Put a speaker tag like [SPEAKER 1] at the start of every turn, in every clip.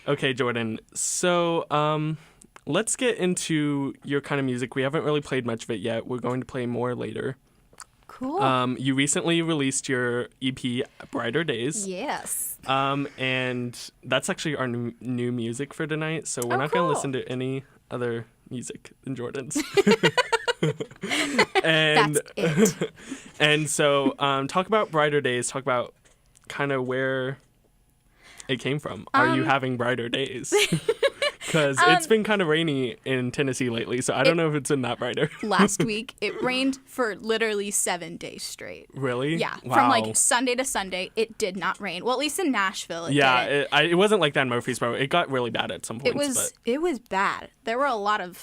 [SPEAKER 1] Okay, Jordan. So, let's get into your kind of music. We haven't really played much of it yet. We're going to play more later.
[SPEAKER 2] Cool.
[SPEAKER 1] You recently released your EP, Brighter Days.
[SPEAKER 2] Yes.
[SPEAKER 1] And that's actually our new music for tonight. So we're not going to listen to any other music than Jordan's. And,
[SPEAKER 2] That's it.
[SPEAKER 1] And so talk about Brighter Days. Talk about kind of where it came from. Are you having brighter days? Because it's been kind of rainy in Tennessee lately, so I don't know if it's been that brighter.
[SPEAKER 2] Last week, it rained for literally 7 days straight.
[SPEAKER 1] Really?
[SPEAKER 2] Yeah.
[SPEAKER 1] Wow.
[SPEAKER 2] From like Sunday to Sunday, it did not rain. Well, at least in Nashville, it did.
[SPEAKER 1] It wasn't like that in Murfreesboro. It got really bad at some points.
[SPEAKER 2] It was bad. There was a lot of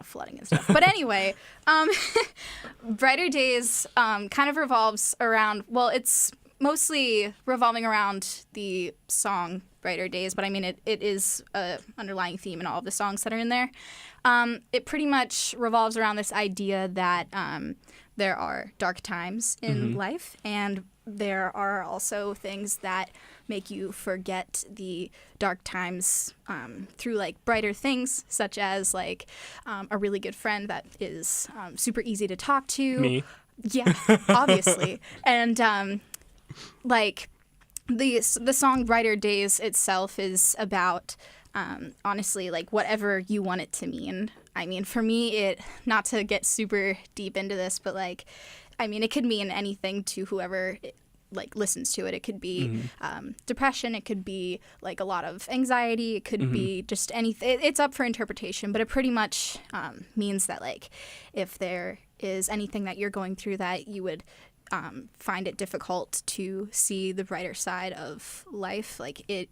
[SPEAKER 2] flooding and stuff. But anyway, Brighter Days kind of revolves around, well, it's mostly revolving around the song Brighter Days, but I mean it is a underlying theme in all of the songs that are in there. It pretty much revolves around this idea that there are dark times in life, and there are also things that make you forget the dark times through like brighter things, such as like a really good friend that is super easy to talk to.
[SPEAKER 1] Me.
[SPEAKER 2] Yeah, obviously. And like the song Brighter Days itself is about honestly like whatever you want it to mean. I mean, for me, it, not to get super deep into this, but like, I mean, it could mean anything to whoever like listens to it. It could be depression, it could be like a lot of anxiety, it could be just anything. It's up for interpretation, but it pretty much means that like if there is anything that you're going through that you would find it difficult to see the brighter side of life, like it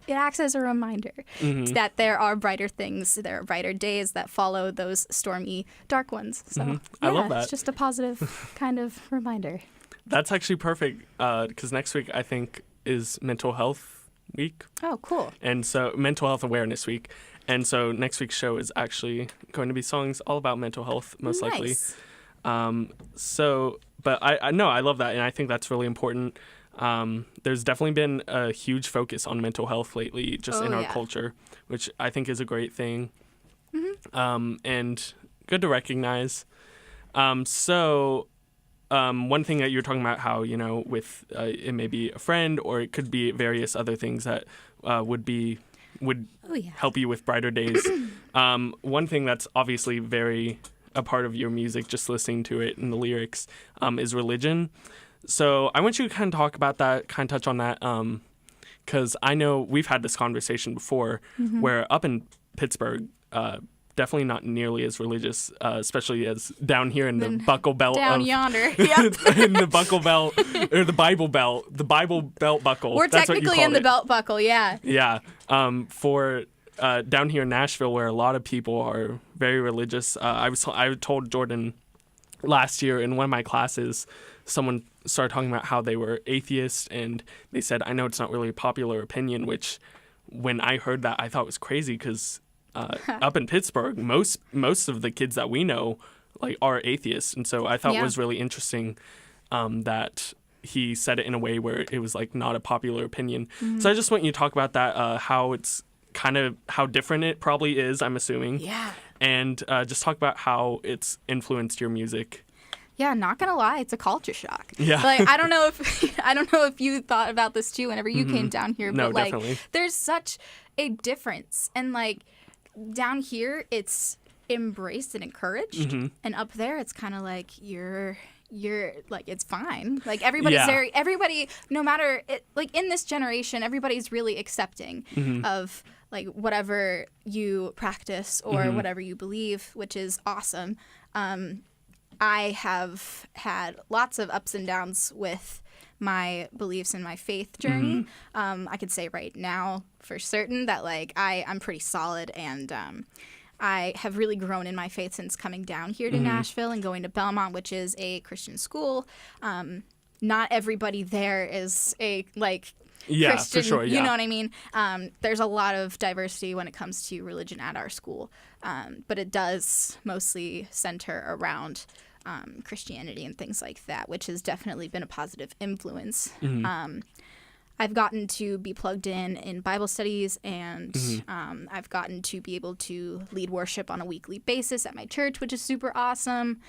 [SPEAKER 2] acts as a reminder that there are brighter things, there are brighter days that follow those stormy, dark ones. So
[SPEAKER 1] I love that.
[SPEAKER 2] It's just a positive kind of reminder.
[SPEAKER 1] That's actually perfect because next week I think is Mental Health Week.
[SPEAKER 2] Oh, cool.
[SPEAKER 1] And so Mental Health Awareness Week. And so next week's show is actually going to be songs all about mental health, most likely. But I love that, and I think that's really important. There's definitely been a huge focus on mental health lately, just in our culture, which I think is a great thing, and good to recognize. One thing that you're talking about, how, you know, with it may be a friend, or it could be various other things that would help you with brighter days. One thing that's obviously very a part of your music, just listening to it and the lyrics, is religion. So I want you to kind of talk about that, kind of touch on that, because I know we've had this conversation before, where up in Pittsburgh, definitely not nearly as religious, especially as down here in the Buckle Belt.
[SPEAKER 2] Down yonder. Yep.
[SPEAKER 1] In the Buckle Belt, or the Bible Belt belt buckle.
[SPEAKER 2] We're
[SPEAKER 1] That's
[SPEAKER 2] technically in the belt buckle, yeah.
[SPEAKER 1] Yeah. For down here in Nashville, where a lot of people are very religious. I told Jordan last year in one of my classes, someone started talking about how they were atheists, and they said, I know it's not really a popular opinion, which when I heard that, I thought was crazy, because up in Pittsburgh, most of the kids that we know like are atheists, and so I thought it was really interesting that he said it in a way where it was like not a popular opinion. So I just want you to talk about that, how it's kind of how different it probably is, I'm assuming.
[SPEAKER 2] Yeah.
[SPEAKER 1] And just talk about how it's influenced your music.
[SPEAKER 2] Yeah, not gonna lie, it's a culture shock.
[SPEAKER 1] Yeah.
[SPEAKER 2] Like I don't know if you thought about this too whenever you came down here,
[SPEAKER 1] No,
[SPEAKER 2] but like
[SPEAKER 1] definitely.
[SPEAKER 2] there's such a difference. And like down here it's embraced and encouraged. And up there it's kinda like you're like, it's fine. Like everybody, no matter it, like in this generation, everybody's really accepting of like whatever you practice or whatever you believe, which is awesome. I have had lots of ups and downs with my beliefs and my faith journey. I could say right now for certain that like I'm pretty solid, and I have really grown in my faith since coming down here to Nashville and going to Belmont, which is a Christian school. Not everybody there is a Christian,
[SPEAKER 1] for sure,
[SPEAKER 2] you know what I mean? There's a lot of diversity when it comes to religion at our school, but it does mostly center around Christianity and things like that, which has definitely been a positive influence. I've gotten to be plugged in Bible studies, and I've gotten to be able to lead worship on a weekly basis at my church, which is super awesome.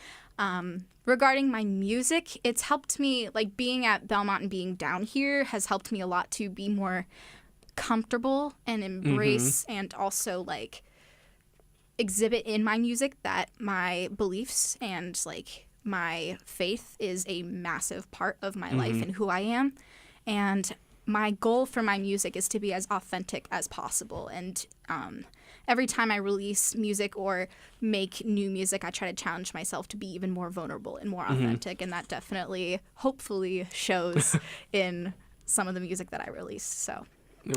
[SPEAKER 2] Regarding my music, it's helped me, like being at Belmont and being down here has helped me a lot to be more comfortable and embrace and also like exhibit in my music that my beliefs and like my faith is a massive part of my life and who I am. And my goal for my music is to be as authentic as possible. And every time I release music or make new music, I try to challenge myself to be even more vulnerable and more authentic. And that definitely, hopefully, shows in some of the music that I release. So,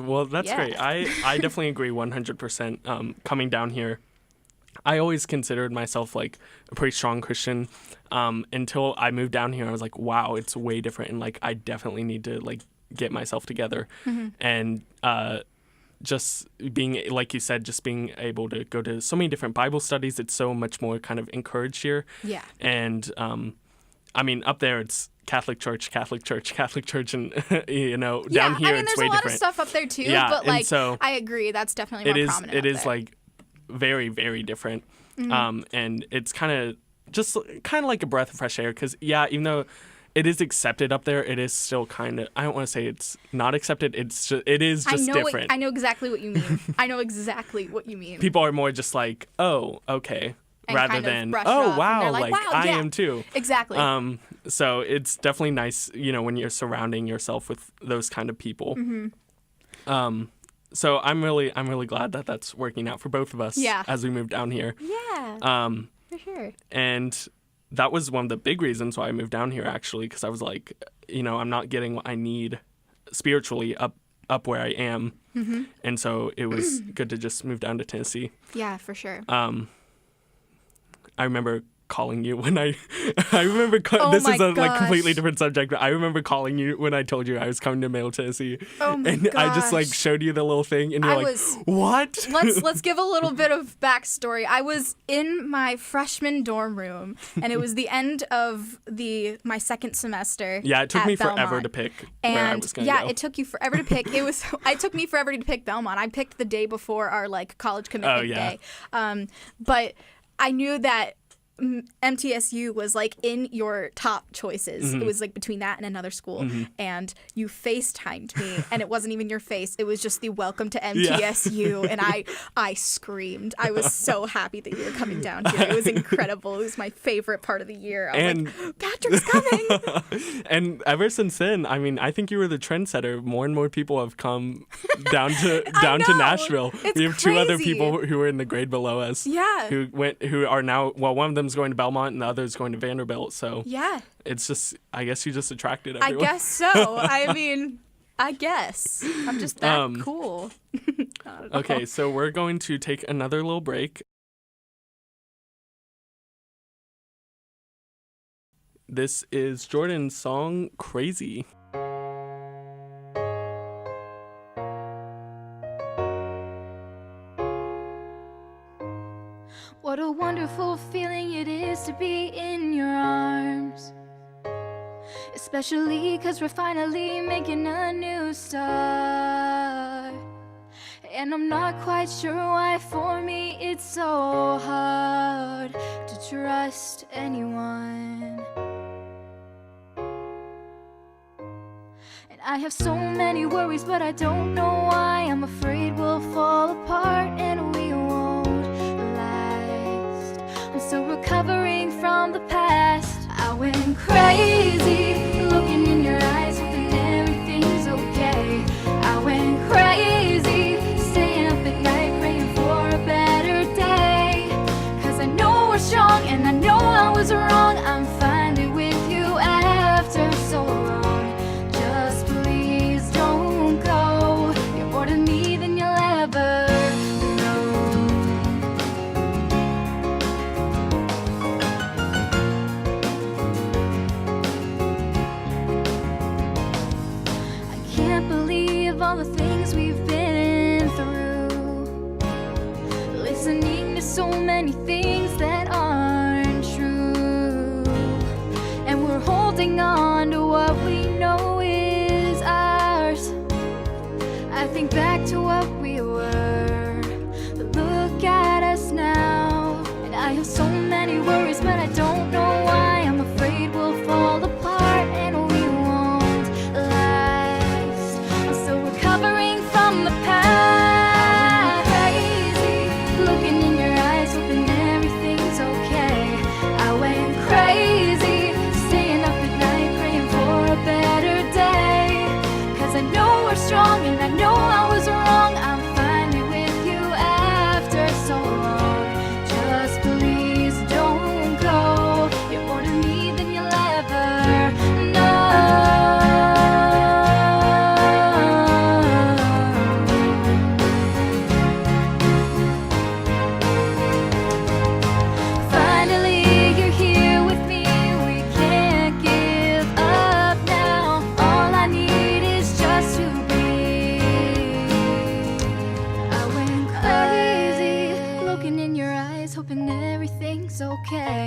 [SPEAKER 1] well, that's great. I definitely agree 100%. Coming down here, I always considered myself like a pretty strong Christian until I moved down here. I was like, wow, it's way different. And like, I definitely need to like get myself together. And just being, like you said, just being able to go to so many different Bible studies, it's so much more kind of encouraged here. Yeah. And I mean, up there, it's Catholic Church, and you know, down here, it's way different.
[SPEAKER 2] There's a lot of stuff up there too, but like, so I agree, that's definitely more prominent.
[SPEAKER 1] It is like very, very different. And it's kind of like a breath of fresh air, because even though it is accepted up there, it is still kind of, I don't want to say it's not accepted, it is just different.
[SPEAKER 2] I know exactly what you mean. I know exactly what you mean.
[SPEAKER 1] People are more just like, oh, okay,
[SPEAKER 2] and
[SPEAKER 1] rather than, oh, wow, like wow, I am too.
[SPEAKER 2] Exactly.
[SPEAKER 1] So it's definitely nice, you know, when you're surrounding yourself with those kind of people. So I'm really glad that that's working out for both of us as we move down here.
[SPEAKER 2] Yeah. For sure.
[SPEAKER 1] And that was one of the big reasons why I moved down here, actually, because I was like, you know, I'm not getting what I need spiritually up where I am. And so it was good to just move down to Tennessee.
[SPEAKER 2] Yeah, for sure.
[SPEAKER 1] I remember calling you when this is a like completely different subject, but I remember calling you when I told you I was coming to Middle Tennessee.
[SPEAKER 2] Oh my
[SPEAKER 1] and
[SPEAKER 2] gosh.
[SPEAKER 1] I just like showed you the little thing and you're what?
[SPEAKER 2] Let's give a little bit of backstory. I was in my freshman dorm room and it was the end of my second semester.
[SPEAKER 1] Yeah, it took me
[SPEAKER 2] Belmont.
[SPEAKER 1] forever to pick where I was going to go.
[SPEAKER 2] Yeah, it took you forever to pick. It took me forever to pick Belmont. I picked the day before our like college commitment day. But I knew that MTSU was like in your top choices. It was like between that and another school. And you FaceTimed me and it wasn't even your face. It was just the welcome to MTSU. And I screamed. I was so happy that you were coming down here. It was incredible. It was my favorite part of the year. I was like, Patrick's coming.
[SPEAKER 1] And ever since then, I mean, I think you were the trendsetter. More and more people have come down to Nashville.
[SPEAKER 2] It's
[SPEAKER 1] we have
[SPEAKER 2] crazy.
[SPEAKER 1] 2 other people who were in the grade below us.
[SPEAKER 2] Yeah.
[SPEAKER 1] Who are now, well, one of them's going to Belmont and the other's going to Vanderbilt. So
[SPEAKER 2] yeah,
[SPEAKER 1] it's just, I guess you just attracted everyone.
[SPEAKER 2] I guess so. I mean, I guess I'm just that cool.
[SPEAKER 1] Okay, so we're going to take another little break. This is Jordan's song Crazy.
[SPEAKER 3] What a wonderful feeling it is to be in your arms, especially 'cause we're finally making a new start. And I'm not quite sure why for me it's so hard to trust anyone. And I have so many worries, but I don't know why. I'm afraid we'll fall apart and we won't last. I'm still recovering from the past. I went crazy looking in your eyes, hoping everything's okay. I went crazy staying up at night praying for a better day. 'Cause I know we're strong and I know I was wrong. I'm finally with you after so long. Just please don't go. You're more to me than you'll ever know. I can't believe all the things we've been through, listening to so many things that aren't true, and we're holding on to what we know is ours. what we were. But look at us now. And I have so many worries, but I don't know why. I'm afraid we'll fall apart and we won't last. I'm still recovering from the past. Crazy, looking in your eyes, hoping everything's okay. I went crazy, staying up at night, praying for a better day. 'Cause I know we're strong and I know I was wrong. I'm finally with you after so long. Just please don't go. You're more to me than you'll ever know. Finally, you're here with me. We can't give up now. All I need is just to breathe. I went crazy, looking in your eyes, hoping everything's okay.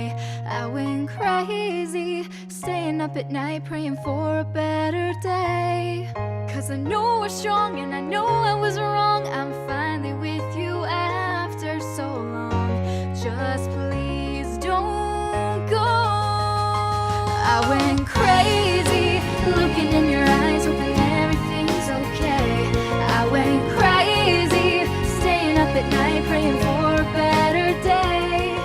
[SPEAKER 3] I went crazy, staying up at night, praying for a better day. 'Cause I know we're strong and I know I was wrong. I'm finally with you after so long. Just please don't go. I went crazy, looking in your eyes, hoping everything's okay. I went crazy, staying up at night, praying for a better day.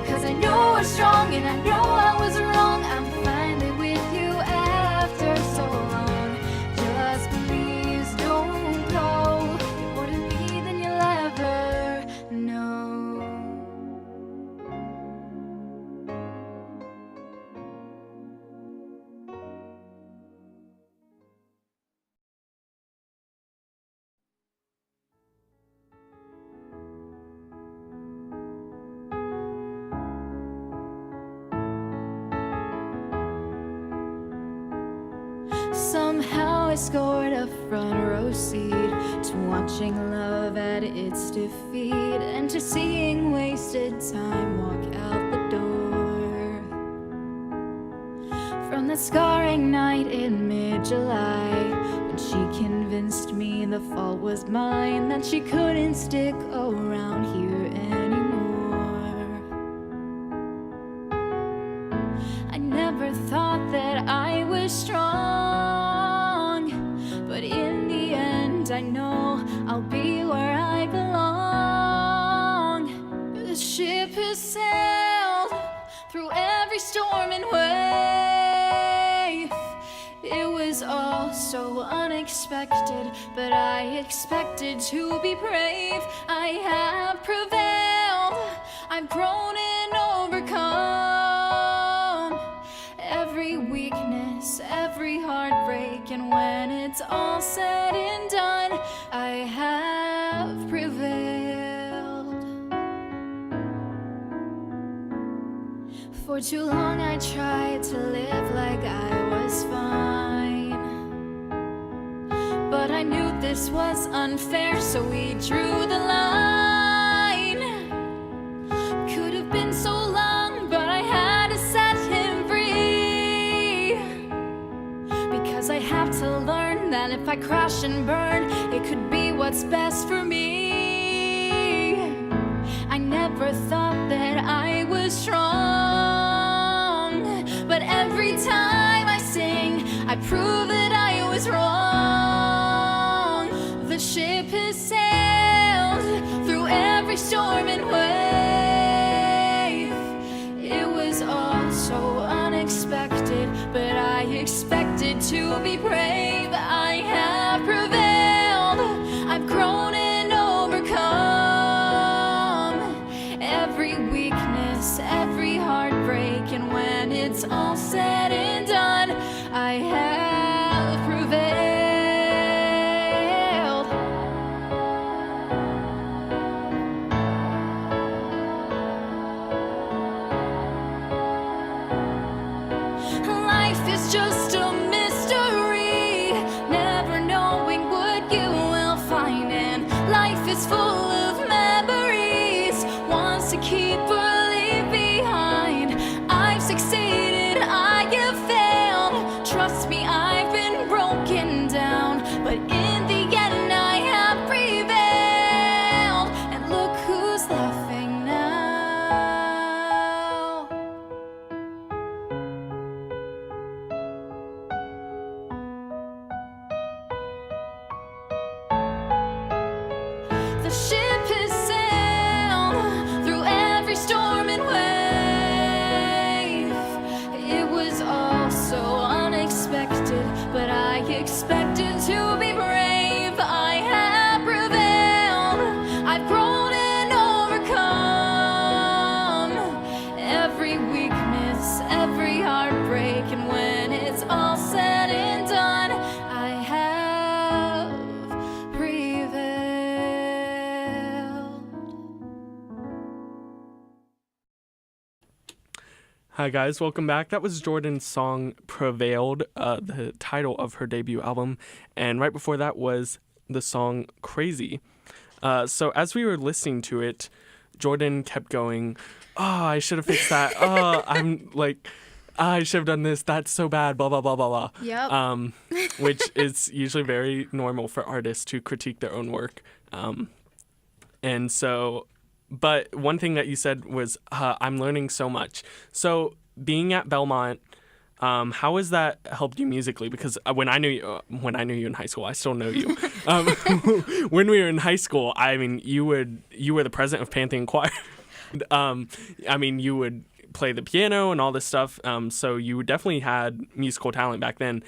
[SPEAKER 3] 'Cause I know we're strong and I know I was wrong. I'm finally with you after so long. Just please don't go. You're more to me than you'll ever know. Somehow I scored a front row seat to watching love at its defeat and to seeing wasted time walk out the door. From that scarring night in mid-July, when she convinced me the fault was mine, that she couldn't stick around here anymore. I never thought that I was strong, but in the end I know I'll be where I belong. The ship has sailed through every storm and wave. It was all so unexpected, but I expected to be brave. I have prevailed, I've grown and overcome every weakness, every heartbreak, and when it's all said and done, I have prevailed. For too long I tried to live like I was fine, but I knew this was unfair, so we drew the line. Could have been so long, but I had to set him free. Because I have to learn that if I crash and burn, it could be what's best for me. I never thought that I was strong, but every time I sing, I prove that I was wrong. The ship has sailed through every storm and wave. It was all so unexpected, but I expected to be brave. I have prevailed, I've grown and overcome every weakness, every heartbreak, and when it's all said and done, I have prevailed. the ship has sailed through every storm and wave. It was all so unexpected, but I expected to be brave. I have prevailed, I've grown and overcome every weakness, every heartbreak, and when it's all said and done, I have prevailed.
[SPEAKER 1] Hi guys, welcome back. That was Jordan's song Prevailed, the title of her debut album. And right before that was the song Crazy. So as we were listening to it, Jordan kept going, I should have fixed that. I'm like, I should have done this. That's so bad, blah, blah, blah, blah, blah.
[SPEAKER 2] Yep.
[SPEAKER 1] Which is usually very normal for artists to critique their own work. And so, but one thing that you said was, I'm learning so much. So being at Belmont, how has that helped you musically? Because when I knew you in high school, I still know you. When we were in high school, I mean, you were the president of Pantheon Choir. I mean, you would play the piano and all this stuff. So you definitely had musical talent back then.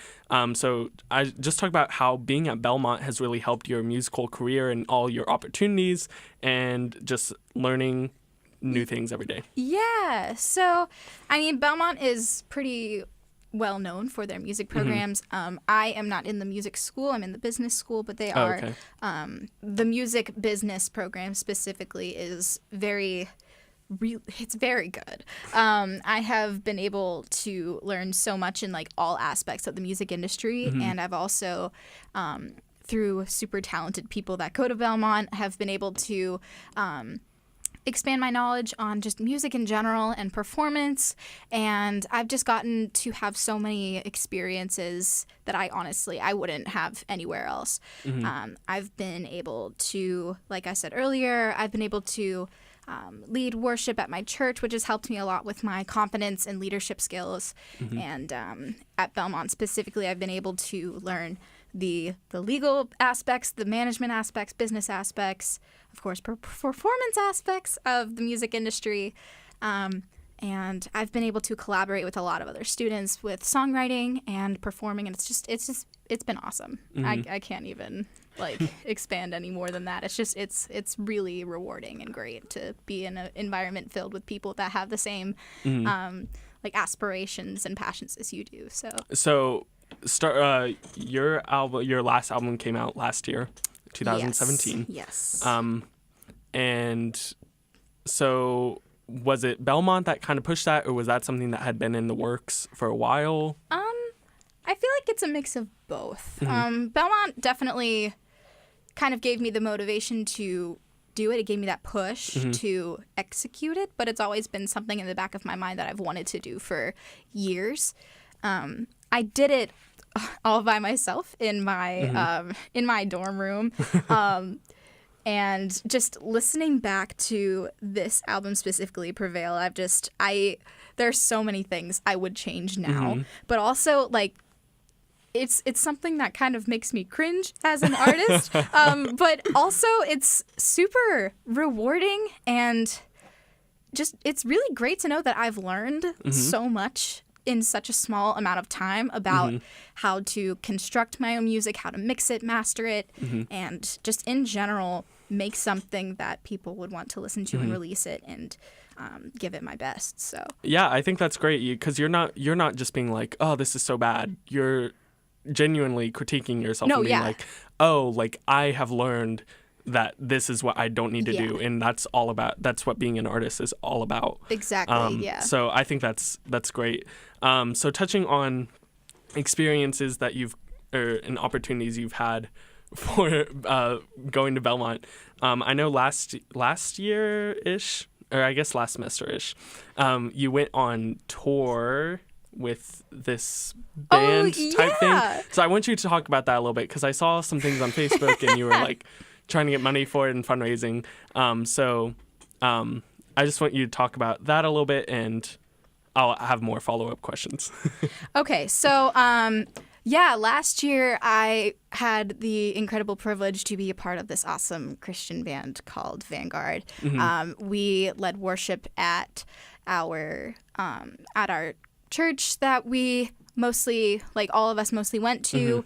[SPEAKER 1] So I just talk about how being at Belmont has really helped your musical career and all your opportunities and just learning new things every day.
[SPEAKER 2] Yeah. So, I mean, Belmont is pretty well known for their music programs. I am not in the music school. I'm in the business school, but they are.
[SPEAKER 1] Okay.
[SPEAKER 2] The music business program specifically is it's very good. I have been able to learn so much in like all aspects of the music industry, and I've also through super talented people that go to Belmont have been able to expand my knowledge on just music in general and performance, and I've just gotten to have so many experiences that I wouldn't have anywhere else. I've been able to, like I said earlier, I've been able to lead worship at my church, which has helped me a lot with my confidence and leadership skills. And at Belmont specifically, I've been able to learn the legal aspects, the management aspects, business aspects, of course, performance aspects of the music industry. And I've been able to collaborate with a lot of other students with songwriting and performing, and it's been awesome. I can't even expand any more than that. It's really rewarding and great to be in an environment filled with people that have the same aspirations and passions as you do. So your last album came out last year, 2017. Yes.
[SPEAKER 1] And so was it Belmont that kind of pushed that, or was that something that had been in the works for a while?
[SPEAKER 2] I feel like it's a mix of both. Belmont definitely kind of gave me the motivation to do it. It gave me that push to execute it, but it's always been something in the back of my mind that I've wanted to do for years. I did it all by myself in my dorm room. And just listening back to this album specifically, Prevail, there's so many things I would change now, but also it's something that kind of makes me cringe as an artist, but also it's super rewarding, and just it's really great to know that I've learned so much in such a small amount of time about how to construct my own music, how to mix it, master it, and just in general make something that people would want to listen to and release it and give it my best. So
[SPEAKER 1] yeah, I think that's great because you're not just being like, oh, this is so bad. You're genuinely critiquing yourself and being like, oh, I have learned that this is what I don't need to do, and that's what being an artist is all about.
[SPEAKER 2] Exactly.
[SPEAKER 1] So I think that's great. So touching on experiences that and opportunities you've had for going to Belmont, I know last year-ish, or I guess last semester-ish, you went on tour with this band type thing. So I want you to talk about that a little bit because I saw some things on Facebook and you were trying to get money for it and fundraising. So I just want you to talk about that a little bit, and I'll have more follow-up questions.
[SPEAKER 2] Okay, so Yeah, last year I had the incredible privilege to be a part of this awesome Christian band called Vanguard. We led worship at our church that we mostly, like all of us mostly went to.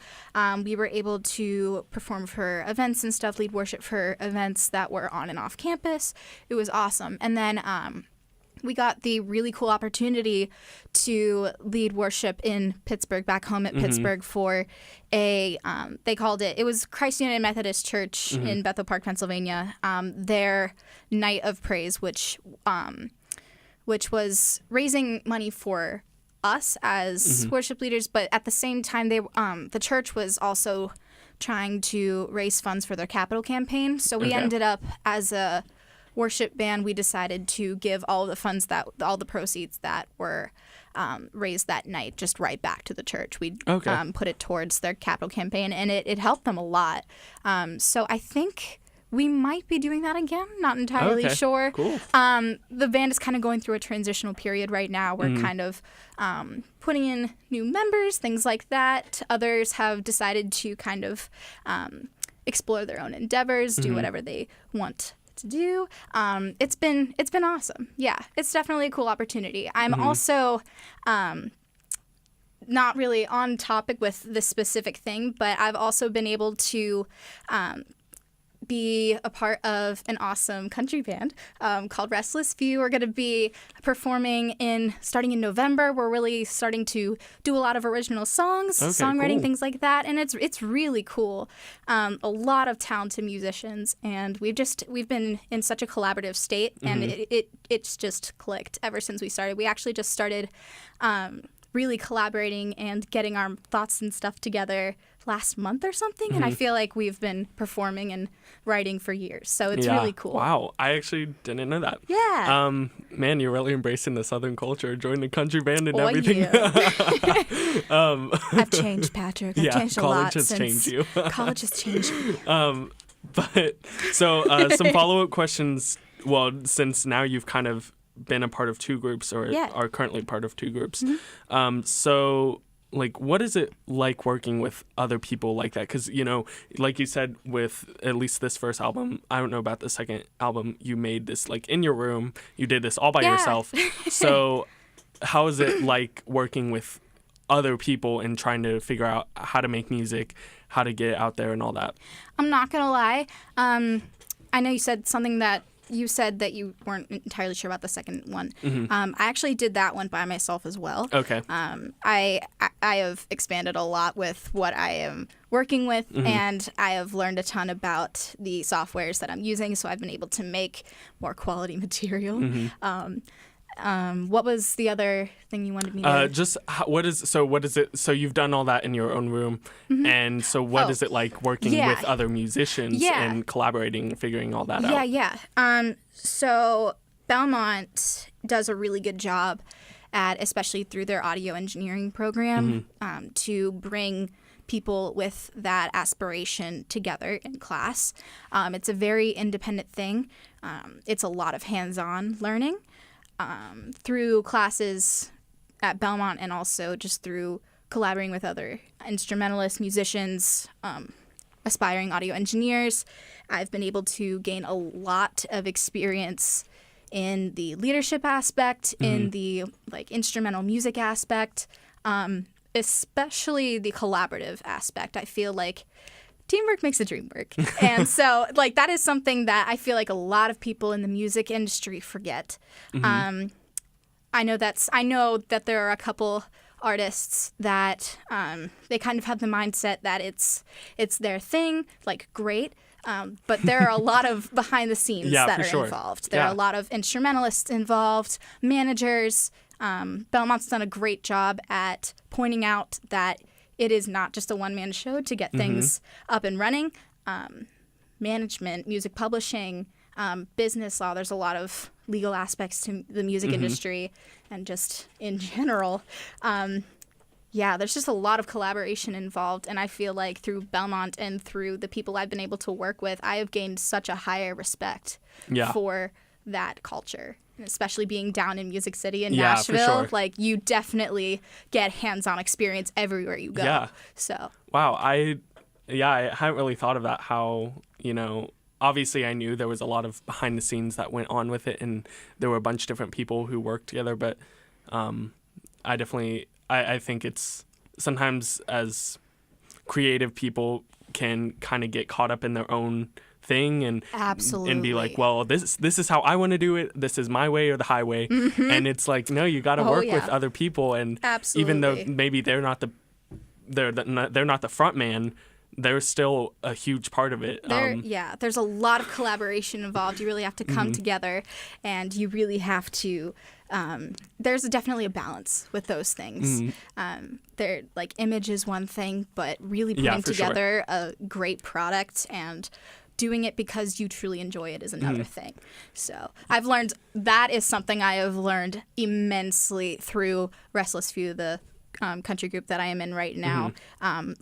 [SPEAKER 2] We were able to perform for events and stuff, lead worship for events that were on and off campus. It was awesome. And then we got the really cool opportunity to lead worship in Pittsburgh, back home at Pittsburgh, for they called it was Christ United Methodist Church in Bethel Park, Pennsylvania, their Night of Praise, which was raising money for us as worship leaders, but at the same time, the church was also trying to raise funds for their capital campaign. So we ended up, as a worship band, we decided to give all the funds all the proceeds that were raised that night just right back to the church. We put it towards their capital campaign, and it helped them a lot. So I think we might be doing that again. Not entirely sure.
[SPEAKER 1] Cool.
[SPEAKER 2] The band is kind of going through a transitional period right now. We're kind of putting in new members, things like that. Others have decided to kind of explore their own endeavors, do whatever they want to do. It's been awesome. Yeah, it's definitely a cool opportunity. I'm also not really on topic with this specific thing, but I've also been able to be a part of an awesome country band called Restless Few. We're going to be performing starting in November. We're really starting to do a lot of original songs, songwriting, things like that, and it's really cool. A lot of talented musicians, and we've been in such a collaborative state, and it's just clicked ever since we started. We actually just started really collaborating and getting our thoughts and stuff together last month or something, and I feel like we've been performing and writing for years, so it's really cool.
[SPEAKER 1] Wow, I actually didn't know that.
[SPEAKER 2] Yeah.
[SPEAKER 1] Man, you're really embracing the Southern culture, joining a country band and everything.
[SPEAKER 2] Yeah. I've changed, Patrick. I've changed a lot
[SPEAKER 1] college has
[SPEAKER 2] since
[SPEAKER 1] changed you.
[SPEAKER 2] college has changed me.
[SPEAKER 1] But so some follow-up questions. Well, since now you've kind of been a part of two groups, or are currently part of two groups, so like, what is it like working with other people like that? Because, you know, like you said, with at least this first album, I don't know about the second album, you made this like in your room, you did this all by yourself. So how is it like working with other people and trying to figure out how to make music, how to get it out there and all that? I'm
[SPEAKER 2] not gonna lie, I know you said something that you said that you weren't entirely sure about the second one. I actually did that one by myself as well.
[SPEAKER 1] Okay.
[SPEAKER 2] I have expanded a lot with what I am working with, and I have learned a ton about the softwares that I'm using, so I've been able to make more quality material. What was the other thing you wanted me to
[SPEAKER 1] what is it? So you've done all that in your own room, and so what is it like working with other musicians and collaborating, figuring all that out?
[SPEAKER 2] So Belmont does a really good job at, especially through their audio engineering program, to bring people with that aspiration together in class. It's a very independent thing. It's a lot of hands-on learning. Through classes at Belmont, and also just through collaborating with other instrumentalists, musicians, aspiring audio engineers, I've been able to gain a lot of experience in the leadership aspect, in the like instrumental music aspect, especially the collaborative aspect. I feel like teamwork makes the dream work. And so, like, that is something that I feel like a lot of people in the music industry forget. I know that there are a couple artists that they kind of have the mindset that it's their thing, like, great. But there are a lot of behind the scenes that are involved. There are a lot of instrumentalists involved, managers. Belmont's done a great job at pointing out that it is not just a one-man show to get things up and running. Management, music publishing, business law, there's a lot of legal aspects to the music industry, and just in general. There's just a lot of collaboration involved, and I feel like through Belmont and through the people I've been able to work with, I have gained such a higher respect for that culture. especially being down in Music City in
[SPEAKER 1] Yeah, for
[SPEAKER 2] Nashville,
[SPEAKER 1] sure.
[SPEAKER 2] like you definitely get hands-on experience everywhere you go.
[SPEAKER 1] Yeah.
[SPEAKER 2] So
[SPEAKER 1] Wow, I hadn't really thought of that, how, obviously I knew there was a lot of behind the scenes that went on with it, and there were a bunch of different people who worked together, but I think it's sometimes as creative people can kind of get caught up in their own thing and be like, well, this is how I want to do it. This is my way or the highway. And it's like, no, you got to work with other people, and even though maybe they're not the front man, they're still a huge part of it.
[SPEAKER 2] There's a lot of collaboration involved. You really have to come together, and you really have to. There's definitely a balance with those things. They're like, image is one thing, but really putting together a great product and doing it because you truly enjoy it is another thing. So I've learned, that is something I have learned immensely through Restless Few, the country group that I am in right now.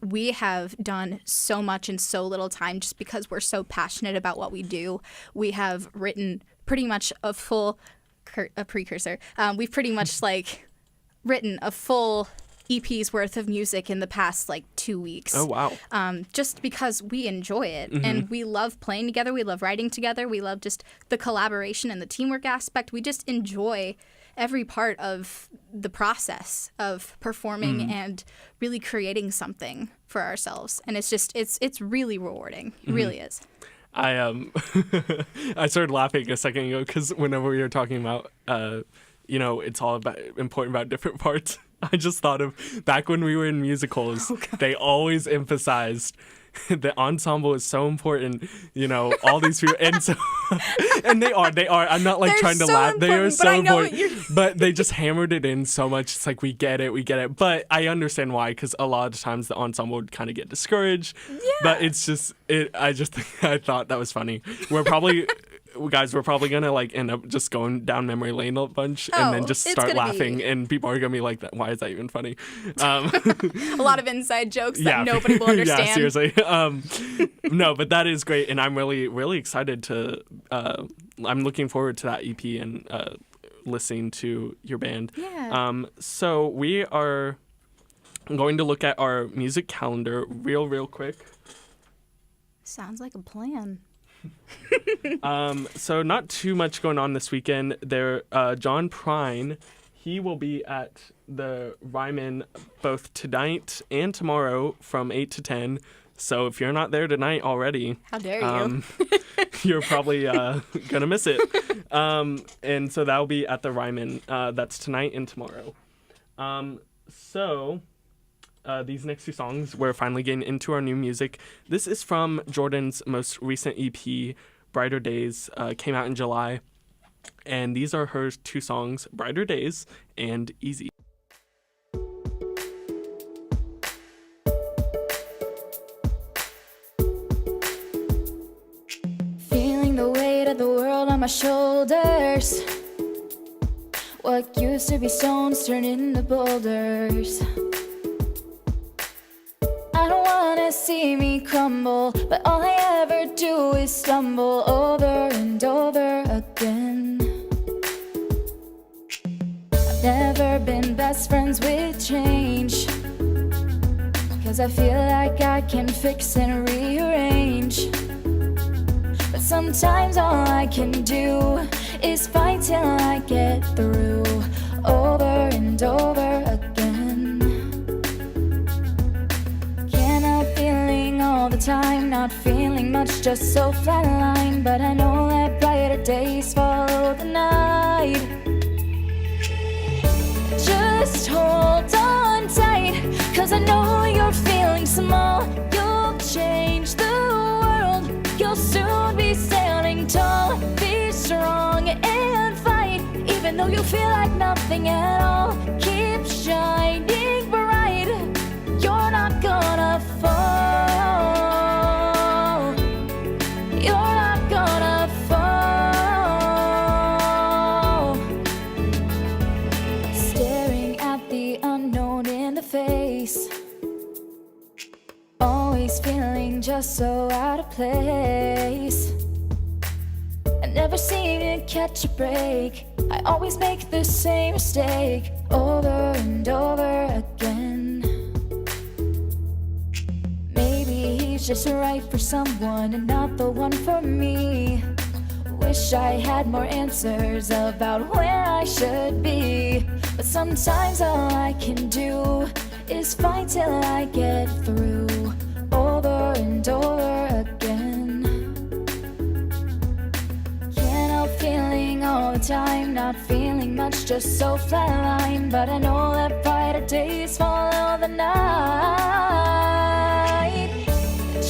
[SPEAKER 2] We have done so much in so little time just because we're so passionate about what we do. We have written pretty much a full precursor. We've pretty much like written a full EP's worth of music in the past like 2 weeks.
[SPEAKER 1] Oh, wow.
[SPEAKER 2] Just because we enjoy it and we love playing together. We love writing together. We love just the collaboration and the teamwork aspect. We just enjoy every part of the process of performing and really creating something for ourselves. And it's just, it's really rewarding. It really is.
[SPEAKER 1] I started laughing a second ago because whenever we were talking about, it's all important about different parts. I just thought of back when we were in musicals, they always emphasized the ensemble is so important, all these people, and so, and they are, I'm not like
[SPEAKER 2] They're
[SPEAKER 1] trying to
[SPEAKER 2] so
[SPEAKER 1] laugh. They are
[SPEAKER 2] important,
[SPEAKER 1] so
[SPEAKER 2] but I know
[SPEAKER 1] important, but they just hammered it in so much. It's like, we get it. But I understand why, because a lot of times the ensemble would kind of get discouraged, but it's just, I thought that was funny. We're probably gonna like end up just going down memory lane a bunch and then just start laughing, and people are gonna be like, "Why is that even funny?"
[SPEAKER 2] A lot of inside jokes that nobody will understand.
[SPEAKER 1] Yeah, seriously. No, but that is great, and I'm really, really excited to. I'm looking forward to that EP and listening to your band.
[SPEAKER 2] Yeah.
[SPEAKER 1] So we are going to look at our music calendar real quick.
[SPEAKER 2] Sounds like a plan.
[SPEAKER 1] So not too much going on this weekend. John Prine, he will be at the Ryman both tonight and tomorrow from 8 to 10. So if you're not there tonight already,
[SPEAKER 2] how dare you?
[SPEAKER 1] You're probably gonna miss it. And so that'll be at the Ryman. That's tonight and tomorrow. These next two songs, we're finally getting into our new music. This is from Jordan's most recent EP, Brighter Days, came out in July. And these are her two songs, Brighter Days and Easy.
[SPEAKER 3] Feeling the weight of the world on my shoulders. What used to be stones turn into boulders. I don't wanna see me crumble, but all I ever do is stumble over and over again. I've never been best friends with change, 'cause I feel like I can fix and rearrange. But sometimes all I can do is fight till I get through, over and over again. All the time, not feeling much, just so flatline. But I know that brighter days follow the night. Just hold on tight, 'cause I know you're feeling small. You'll change the world, you'll soon be standing tall. Be strong and fight, even though you feel like nothing at all. Keep shining bright, you're not gonna fall. Always feeling just so out of place. I never seem to catch a break. I always make the same mistake over and over again. Maybe he's just right for someone and not the one for me. Wish I had more answers about where I should be, but sometimes all I can do is fight till I get through, over and over again. Can't help feeling all the time, not feeling much, just so flatline. But I know that brighter days follow the night.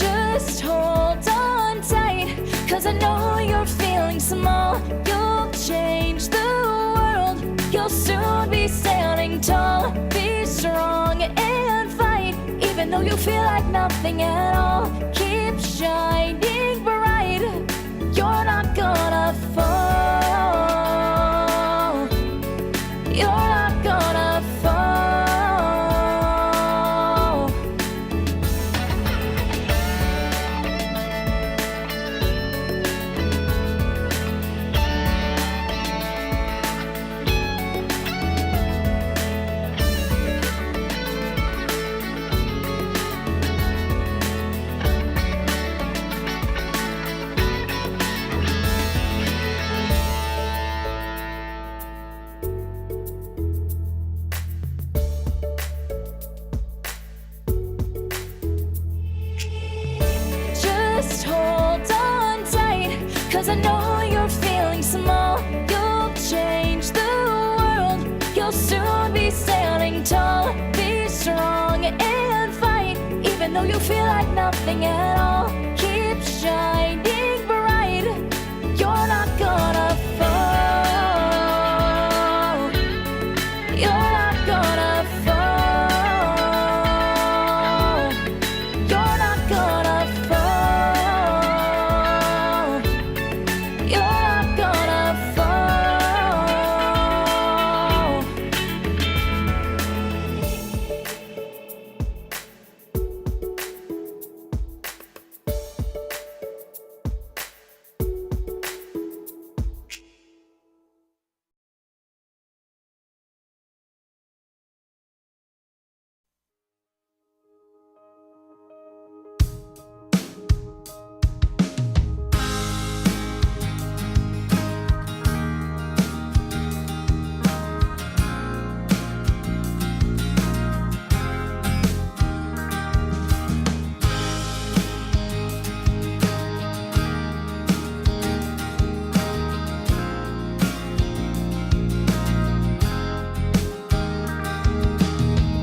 [SPEAKER 3] Just hold on tight, 'cause I know you're feeling small. You'll change the world, you'll soon be standing tall. Be strong and fight, even though you feel like nothing at all. Keep shining bright, you're not gonna fall. You're not gonna fall. Just hold on tight, 'cause I know you're feeling small. You'll change the world, you'll soon be standing tall. Be strong and fight, even though you feel like nothing at all. Keep shining bright, you're not gonna fall. You're not gonna fall. You're not gonna fall. You're not gonna fall.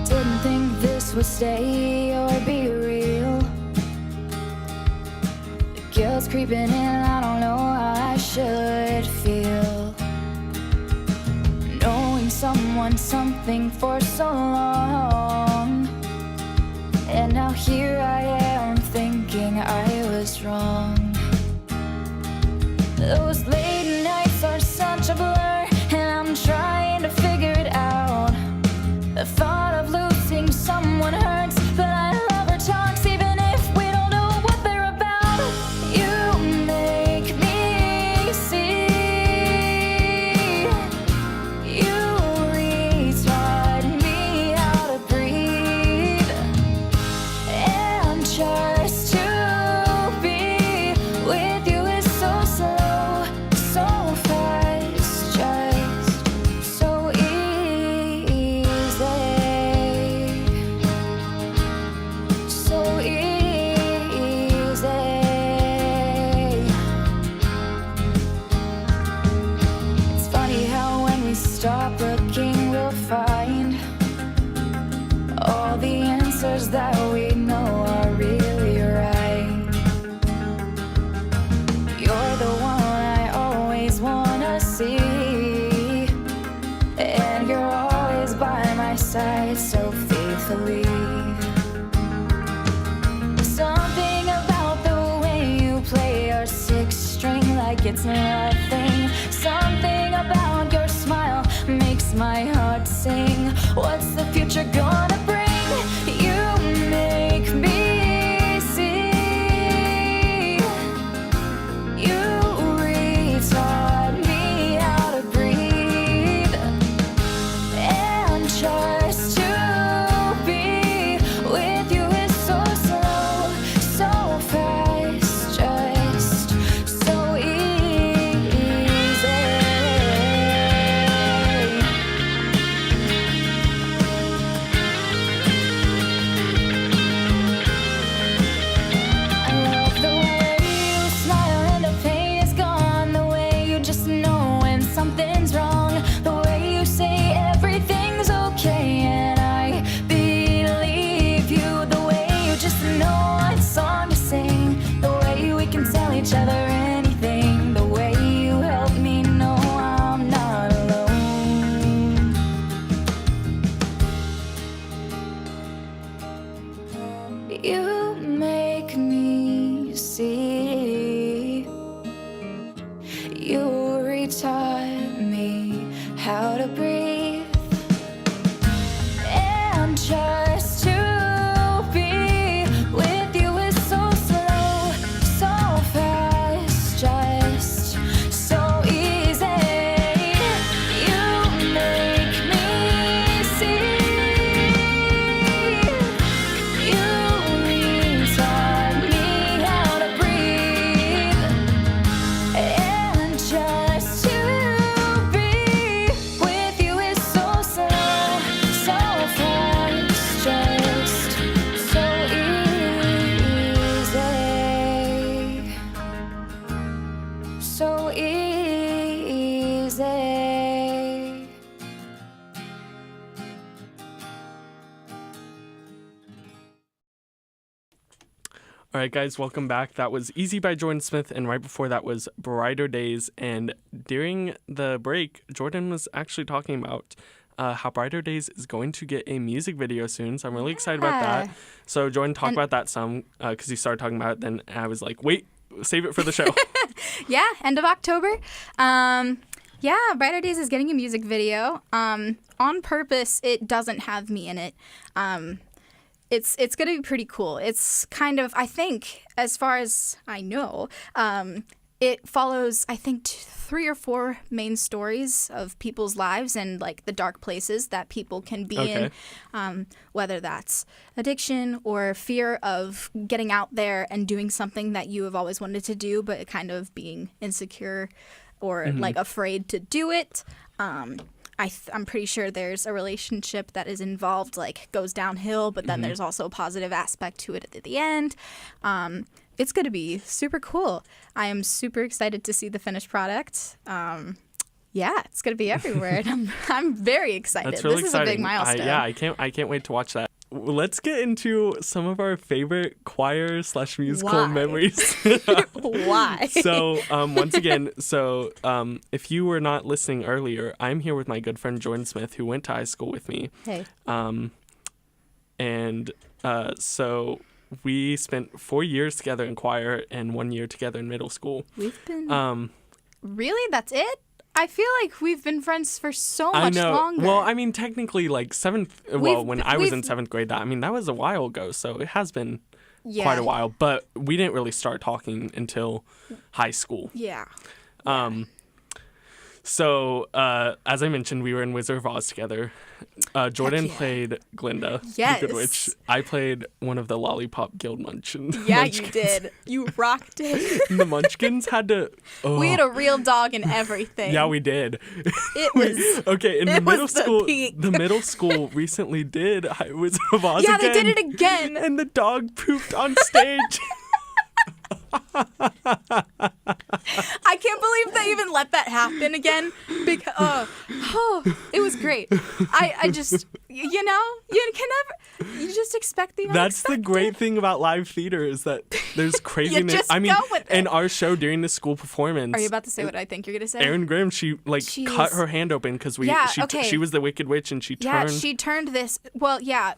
[SPEAKER 3] Didn't think this would stay or be real. The guilt's creeping in, I don't know how I should feel. Knowing someone, something for so long, and now here I am thinking I was wrong. Those late nights are such a blur, and I'm trying to figure it out. The thought of losing someone hurts, but I love her talks even if we don't know what they're about. You make me see. You retaught me how to breathe, and just to be with you is so slow, so fast, just so easy. So easy. It's funny how when we stop looking, we'll find all the answers that we know are really right. You're the one I always wanna see, and you're always by my side so faithfully. Something about the way you play your sixth string like it's nothing. Something about your smile makes my heart sing. What's the future gonna bring? You make me see. You retaught me how to breathe. You retaught me how to breathe, and just to be with you is so slow, so fast, just so easy. You make me see. You retaught me how to breathe, and just to be with you is so slow, so fast, just so easy, so easy.
[SPEAKER 1] All right, guys, welcome back. That was Easy by Jordan Smith, and right before that was Brighter Days. And during the break, Jordan was actually talking about how Brighter Days is going to get a music video soon, so I'm really excited about that.
[SPEAKER 2] Yeah.
[SPEAKER 1] So Jordan talked about that some because he started talking about it, then I was like, wait, save it for the show.
[SPEAKER 2] Yeah, end of October. Yeah, Brighter Days is getting a music video. On purpose, it doesn't have me in it. It's gonna be pretty cool. It's kind of, I think, as far as I know, it follows, I think, 3 or 4 main stories of people's lives and like the dark places that people can be
[SPEAKER 1] Okay.
[SPEAKER 2] in, whether that's addiction or fear of getting out there and doing something that you have always wanted to do, but kind of being insecure or like afraid to do it. I'm pretty sure there's a relationship that is involved, like goes downhill, but then there's also a positive aspect to it at the end. It's going to be super cool. I am super excited to see the finished product. Yeah, it's going to be everywhere. And I'm very excited.
[SPEAKER 1] That's really
[SPEAKER 2] this
[SPEAKER 1] exciting.
[SPEAKER 2] is a big milestone.
[SPEAKER 1] I can't wait to watch that. Let's get into some of our favorite choir / musical
[SPEAKER 2] Why?
[SPEAKER 1] memories.
[SPEAKER 2] Why?
[SPEAKER 1] So, once again, if you were not listening earlier, I'm here with my good friend Jordan Smith, who went to high school with me.
[SPEAKER 2] Hey.
[SPEAKER 1] So we spent 4 years together in choir and 1 year together in middle school.
[SPEAKER 2] We've been... Really? That's it? I feel like we've been friends for so much
[SPEAKER 1] I know.
[SPEAKER 2] longer.
[SPEAKER 1] Well, I mean, technically, like when I was in
[SPEAKER 2] we've-
[SPEAKER 1] 7th grade, that was a while ago, so it has been
[SPEAKER 2] yeah.
[SPEAKER 1] quite a while. But we didn't really start talking until high school.
[SPEAKER 2] Yeah.
[SPEAKER 1] So, as I mentioned, we were in Wizard of Oz together. Jordan
[SPEAKER 2] yeah.
[SPEAKER 1] played Glinda,
[SPEAKER 2] Yes.
[SPEAKER 1] the Good Witch. I played one of the Lollipop Guild
[SPEAKER 2] Yeah, you did. You rocked it.
[SPEAKER 1] The Munchkins had to... Oh.
[SPEAKER 2] We had a real dog and everything.
[SPEAKER 1] Yeah, we did.
[SPEAKER 2] It was...
[SPEAKER 1] Okay, in the
[SPEAKER 2] It
[SPEAKER 1] middle
[SPEAKER 2] was the
[SPEAKER 1] school,
[SPEAKER 2] peak.
[SPEAKER 1] the middle school recently did Wizard of Oz
[SPEAKER 2] Yeah,
[SPEAKER 1] again.
[SPEAKER 2] they did it again.
[SPEAKER 1] And the dog pooped on stage.
[SPEAKER 2] I can't believe they even let that happen again. Because it was great. I just, you can never, you just expect the
[SPEAKER 1] That's the
[SPEAKER 2] unexpected.
[SPEAKER 1] great thing about live theater is that there's craziness.
[SPEAKER 2] just
[SPEAKER 1] I mean,
[SPEAKER 2] go with
[SPEAKER 1] in
[SPEAKER 2] it.
[SPEAKER 1] our show during the school performance,
[SPEAKER 2] Are you about to say what I think you're gonna say?
[SPEAKER 1] Erin Graham, she cut her hand open because she was the Wicked Witch and she turned.
[SPEAKER 2] Yeah, she turned this. Well, yeah,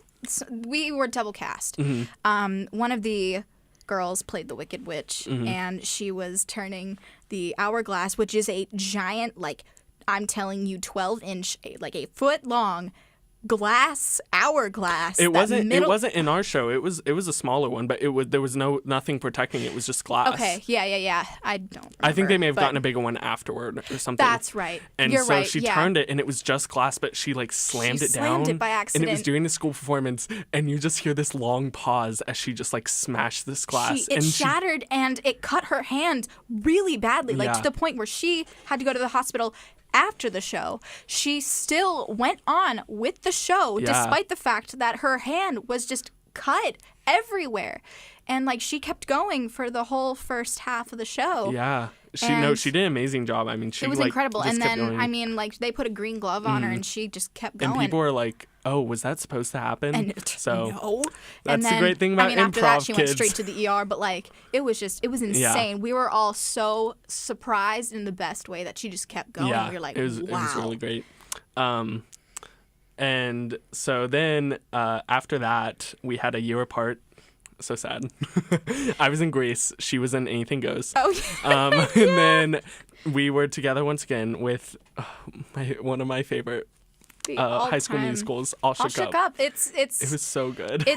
[SPEAKER 2] we were double cast. One of the girls played the Wicked Witch, and she was turning the hourglass, which is a giant, like I'm telling you, 12-inch, like a foot long glass hourglass.
[SPEAKER 1] It wasn't in our show. It was a smaller one, but there was nothing protecting it. It was just glass.
[SPEAKER 2] Okay, yeah. I don't remember,
[SPEAKER 1] I think they may have
[SPEAKER 2] but
[SPEAKER 1] gotten a bigger one afterward or something.
[SPEAKER 2] That's right.
[SPEAKER 1] And
[SPEAKER 2] You're
[SPEAKER 1] so
[SPEAKER 2] right.
[SPEAKER 1] she
[SPEAKER 2] yeah.
[SPEAKER 1] turned it, and it was just glass, but she slammed it down.
[SPEAKER 2] slammed it by
[SPEAKER 1] And it
[SPEAKER 2] accident.
[SPEAKER 1] was during the school performance, and you just hear this long pause as she just smashed this glass.
[SPEAKER 2] It shattered and it cut her hand really badly,
[SPEAKER 1] Yeah.
[SPEAKER 2] to the point where she had to go to the hospital after the show. She still went on with the show
[SPEAKER 1] Yeah.
[SPEAKER 2] despite the fact that her hand was just cut everywhere. And she kept going for the whole first half of the show.
[SPEAKER 1] Yeah. She
[SPEAKER 2] And
[SPEAKER 1] did an amazing job. I mean, she
[SPEAKER 2] It was incredible.
[SPEAKER 1] just
[SPEAKER 2] And
[SPEAKER 1] kept
[SPEAKER 2] then,
[SPEAKER 1] going.
[SPEAKER 2] I mean, they put a green glove on her and she just kept going.
[SPEAKER 1] And people were like, "Oh, was that supposed to happen?"
[SPEAKER 2] And
[SPEAKER 1] so
[SPEAKER 2] no.
[SPEAKER 1] that's
[SPEAKER 2] And
[SPEAKER 1] the
[SPEAKER 2] then,
[SPEAKER 1] great thing about
[SPEAKER 2] after that,
[SPEAKER 1] improv,
[SPEAKER 2] she
[SPEAKER 1] kids.
[SPEAKER 2] went straight to the ER. But it was insane.
[SPEAKER 1] Yeah.
[SPEAKER 2] We were all so surprised in the best way that she just kept going.
[SPEAKER 1] Yeah,
[SPEAKER 2] We were like,
[SPEAKER 1] it was
[SPEAKER 2] wow.
[SPEAKER 1] really great. And so then after that, we had a year apart. So sad. I was in Grease. She was in Anything Goes.
[SPEAKER 2] Oh,
[SPEAKER 1] And then we were together once again with one of my favorite High School Musicals, All Shook Up. It was so good.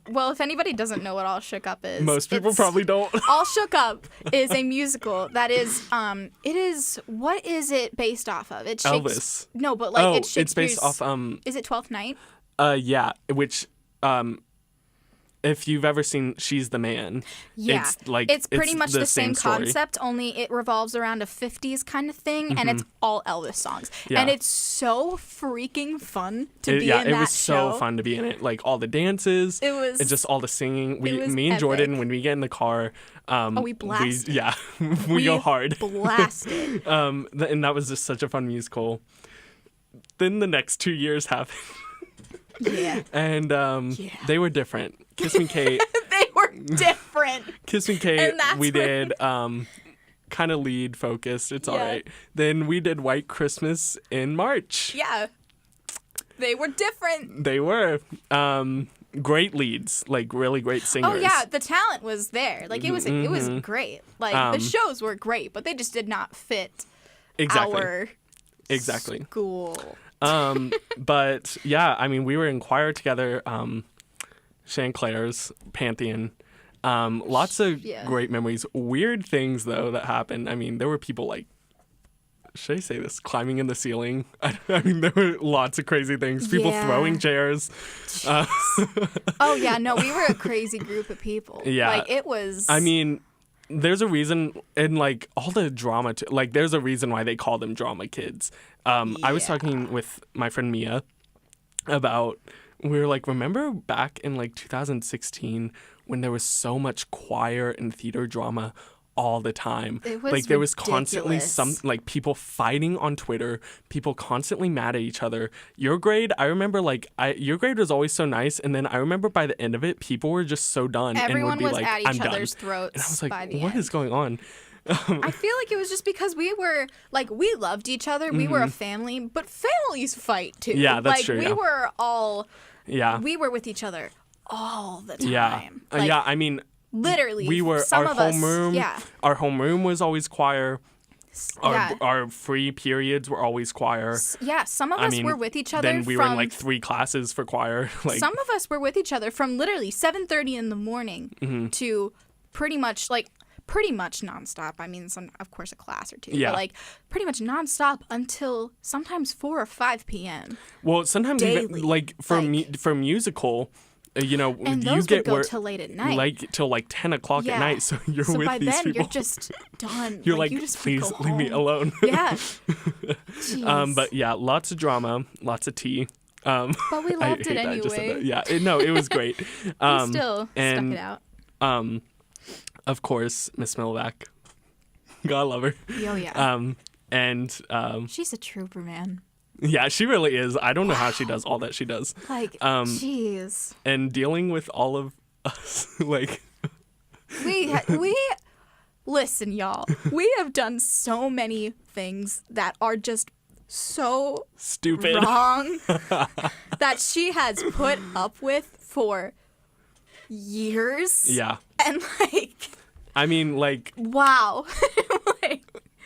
[SPEAKER 2] Well, if anybody doesn't know what All Shook Up is,
[SPEAKER 1] most people probably don't.
[SPEAKER 2] All Shook Up is a musical that is it is, what is it based off of? It's
[SPEAKER 1] Elvis.
[SPEAKER 2] No, but like
[SPEAKER 1] it's based off
[SPEAKER 2] is it 12th Night?
[SPEAKER 1] Yeah, which if you've ever seen She's the Man,
[SPEAKER 2] yeah, it's pretty much the same
[SPEAKER 1] story.
[SPEAKER 2] concept, only it revolves around a 50s kind of thing, and it's all Elvis songs.
[SPEAKER 1] Yeah.
[SPEAKER 2] And it's so freaking fun to be in that show.
[SPEAKER 1] It was so fun to be in it. Like all the dances,
[SPEAKER 2] and
[SPEAKER 1] just all the singing. Me and
[SPEAKER 2] epic.
[SPEAKER 1] Jordan, when we get in the car,
[SPEAKER 2] we blast.
[SPEAKER 1] We go hard.
[SPEAKER 2] Blast it.
[SPEAKER 1] And that was just such a fun musical. Then the next 2 years happened.
[SPEAKER 2] Yeah.
[SPEAKER 1] And they were different. Kiss Me Kate.
[SPEAKER 2] They were different.
[SPEAKER 1] Kiss Me Kate, we did kind of lead focused. It's all right. Then we did White Christmas in March.
[SPEAKER 2] Yeah. They were different.
[SPEAKER 1] They were. Great leads, like really great singers.
[SPEAKER 2] Oh yeah, the talent was there. Like it was great. Like the shows were great, but they just did not fit our school.
[SPEAKER 1] But yeah, I mean, we were in choir together, Claire's Pantheon. Lots of great memories. Weird things though that happened. I mean, there were people like, should I say this, climbing in the ceiling? I mean, there were lots of crazy things. People throwing chairs.
[SPEAKER 2] Oh yeah, no, we were a crazy group of people.
[SPEAKER 1] Yeah,
[SPEAKER 2] like it was.
[SPEAKER 1] I mean, there's a reason, and like all the drama, like there's a reason why they call them drama kids. I was talking with my friend Mia about, we were like, remember back in like 2016 when there was so much choir and theater drama all the time?
[SPEAKER 2] It was
[SPEAKER 1] like there was
[SPEAKER 2] ridiculous.
[SPEAKER 1] constantly like people fighting on Twitter, people constantly mad at each other. Your grade, I remember your grade was always so nice, and then I remember by the end of it, people were just so done.
[SPEAKER 2] Everyone
[SPEAKER 1] and would be
[SPEAKER 2] was
[SPEAKER 1] like,
[SPEAKER 2] at
[SPEAKER 1] I'm
[SPEAKER 2] each other's
[SPEAKER 1] done.
[SPEAKER 2] throats.
[SPEAKER 1] And I was like,
[SPEAKER 2] by the
[SPEAKER 1] what
[SPEAKER 2] end.
[SPEAKER 1] is going on?
[SPEAKER 2] I feel like it was just because we were like, we loved each other. We were a family, but families fight too.
[SPEAKER 1] Yeah, that's
[SPEAKER 2] like,
[SPEAKER 1] true.
[SPEAKER 2] We were all.
[SPEAKER 1] Yeah.
[SPEAKER 2] We were with each other all the time.
[SPEAKER 1] Yeah.
[SPEAKER 2] Like,
[SPEAKER 1] I mean,
[SPEAKER 2] literally.
[SPEAKER 1] we were
[SPEAKER 2] some
[SPEAKER 1] our
[SPEAKER 2] of
[SPEAKER 1] homeroom.
[SPEAKER 2] Yeah.
[SPEAKER 1] Our homeroom was always choir.
[SPEAKER 2] Yeah.
[SPEAKER 1] Our free periods were always choir.
[SPEAKER 2] Yeah, some of us were with each other.
[SPEAKER 1] Then we were in like 3 classes for choir. Like
[SPEAKER 2] some of us were with each other from literally 7:30 in the morning to pretty much nonstop. I mean, some, of course, a class or two.
[SPEAKER 1] Yeah.
[SPEAKER 2] But like pretty much nonstop until sometimes 4 or 5 p.m.
[SPEAKER 1] Well, sometimes even,
[SPEAKER 2] daily.
[SPEAKER 1] like for musical, you know,
[SPEAKER 2] And
[SPEAKER 1] you
[SPEAKER 2] those
[SPEAKER 1] get
[SPEAKER 2] would go
[SPEAKER 1] work
[SPEAKER 2] till late at night.
[SPEAKER 1] like till like 10 o'clock at night. So you're with
[SPEAKER 2] by
[SPEAKER 1] these
[SPEAKER 2] then,
[SPEAKER 1] people.
[SPEAKER 2] you're just done.
[SPEAKER 1] You're like,
[SPEAKER 2] you just
[SPEAKER 1] please
[SPEAKER 2] go
[SPEAKER 1] leave me
[SPEAKER 2] home."
[SPEAKER 1] alone.
[SPEAKER 2] Yeah. Jeez.
[SPEAKER 1] But yeah, lots of drama, lots of tea.
[SPEAKER 2] But we
[SPEAKER 1] I
[SPEAKER 2] loved
[SPEAKER 1] hate
[SPEAKER 2] it
[SPEAKER 1] that I just said
[SPEAKER 2] anyway.
[SPEAKER 1] that. Yeah, it was great.
[SPEAKER 2] We still
[SPEAKER 1] and,
[SPEAKER 2] stuck it out.
[SPEAKER 1] Of course, Miss Millback. God love her.
[SPEAKER 2] Oh yeah.
[SPEAKER 1] And
[SPEAKER 2] She's a trooper, man.
[SPEAKER 1] yeah, she really is. I don't know how she does all that she does.
[SPEAKER 2] Like, jeez.
[SPEAKER 1] And dealing with all of us, like
[SPEAKER 2] We listen, y'all. We have done so many things that are just so
[SPEAKER 1] stupid,
[SPEAKER 2] wrong that she has put up with for years.
[SPEAKER 1] Yeah.
[SPEAKER 2] And like,
[SPEAKER 1] I mean, like,
[SPEAKER 2] wow. Like,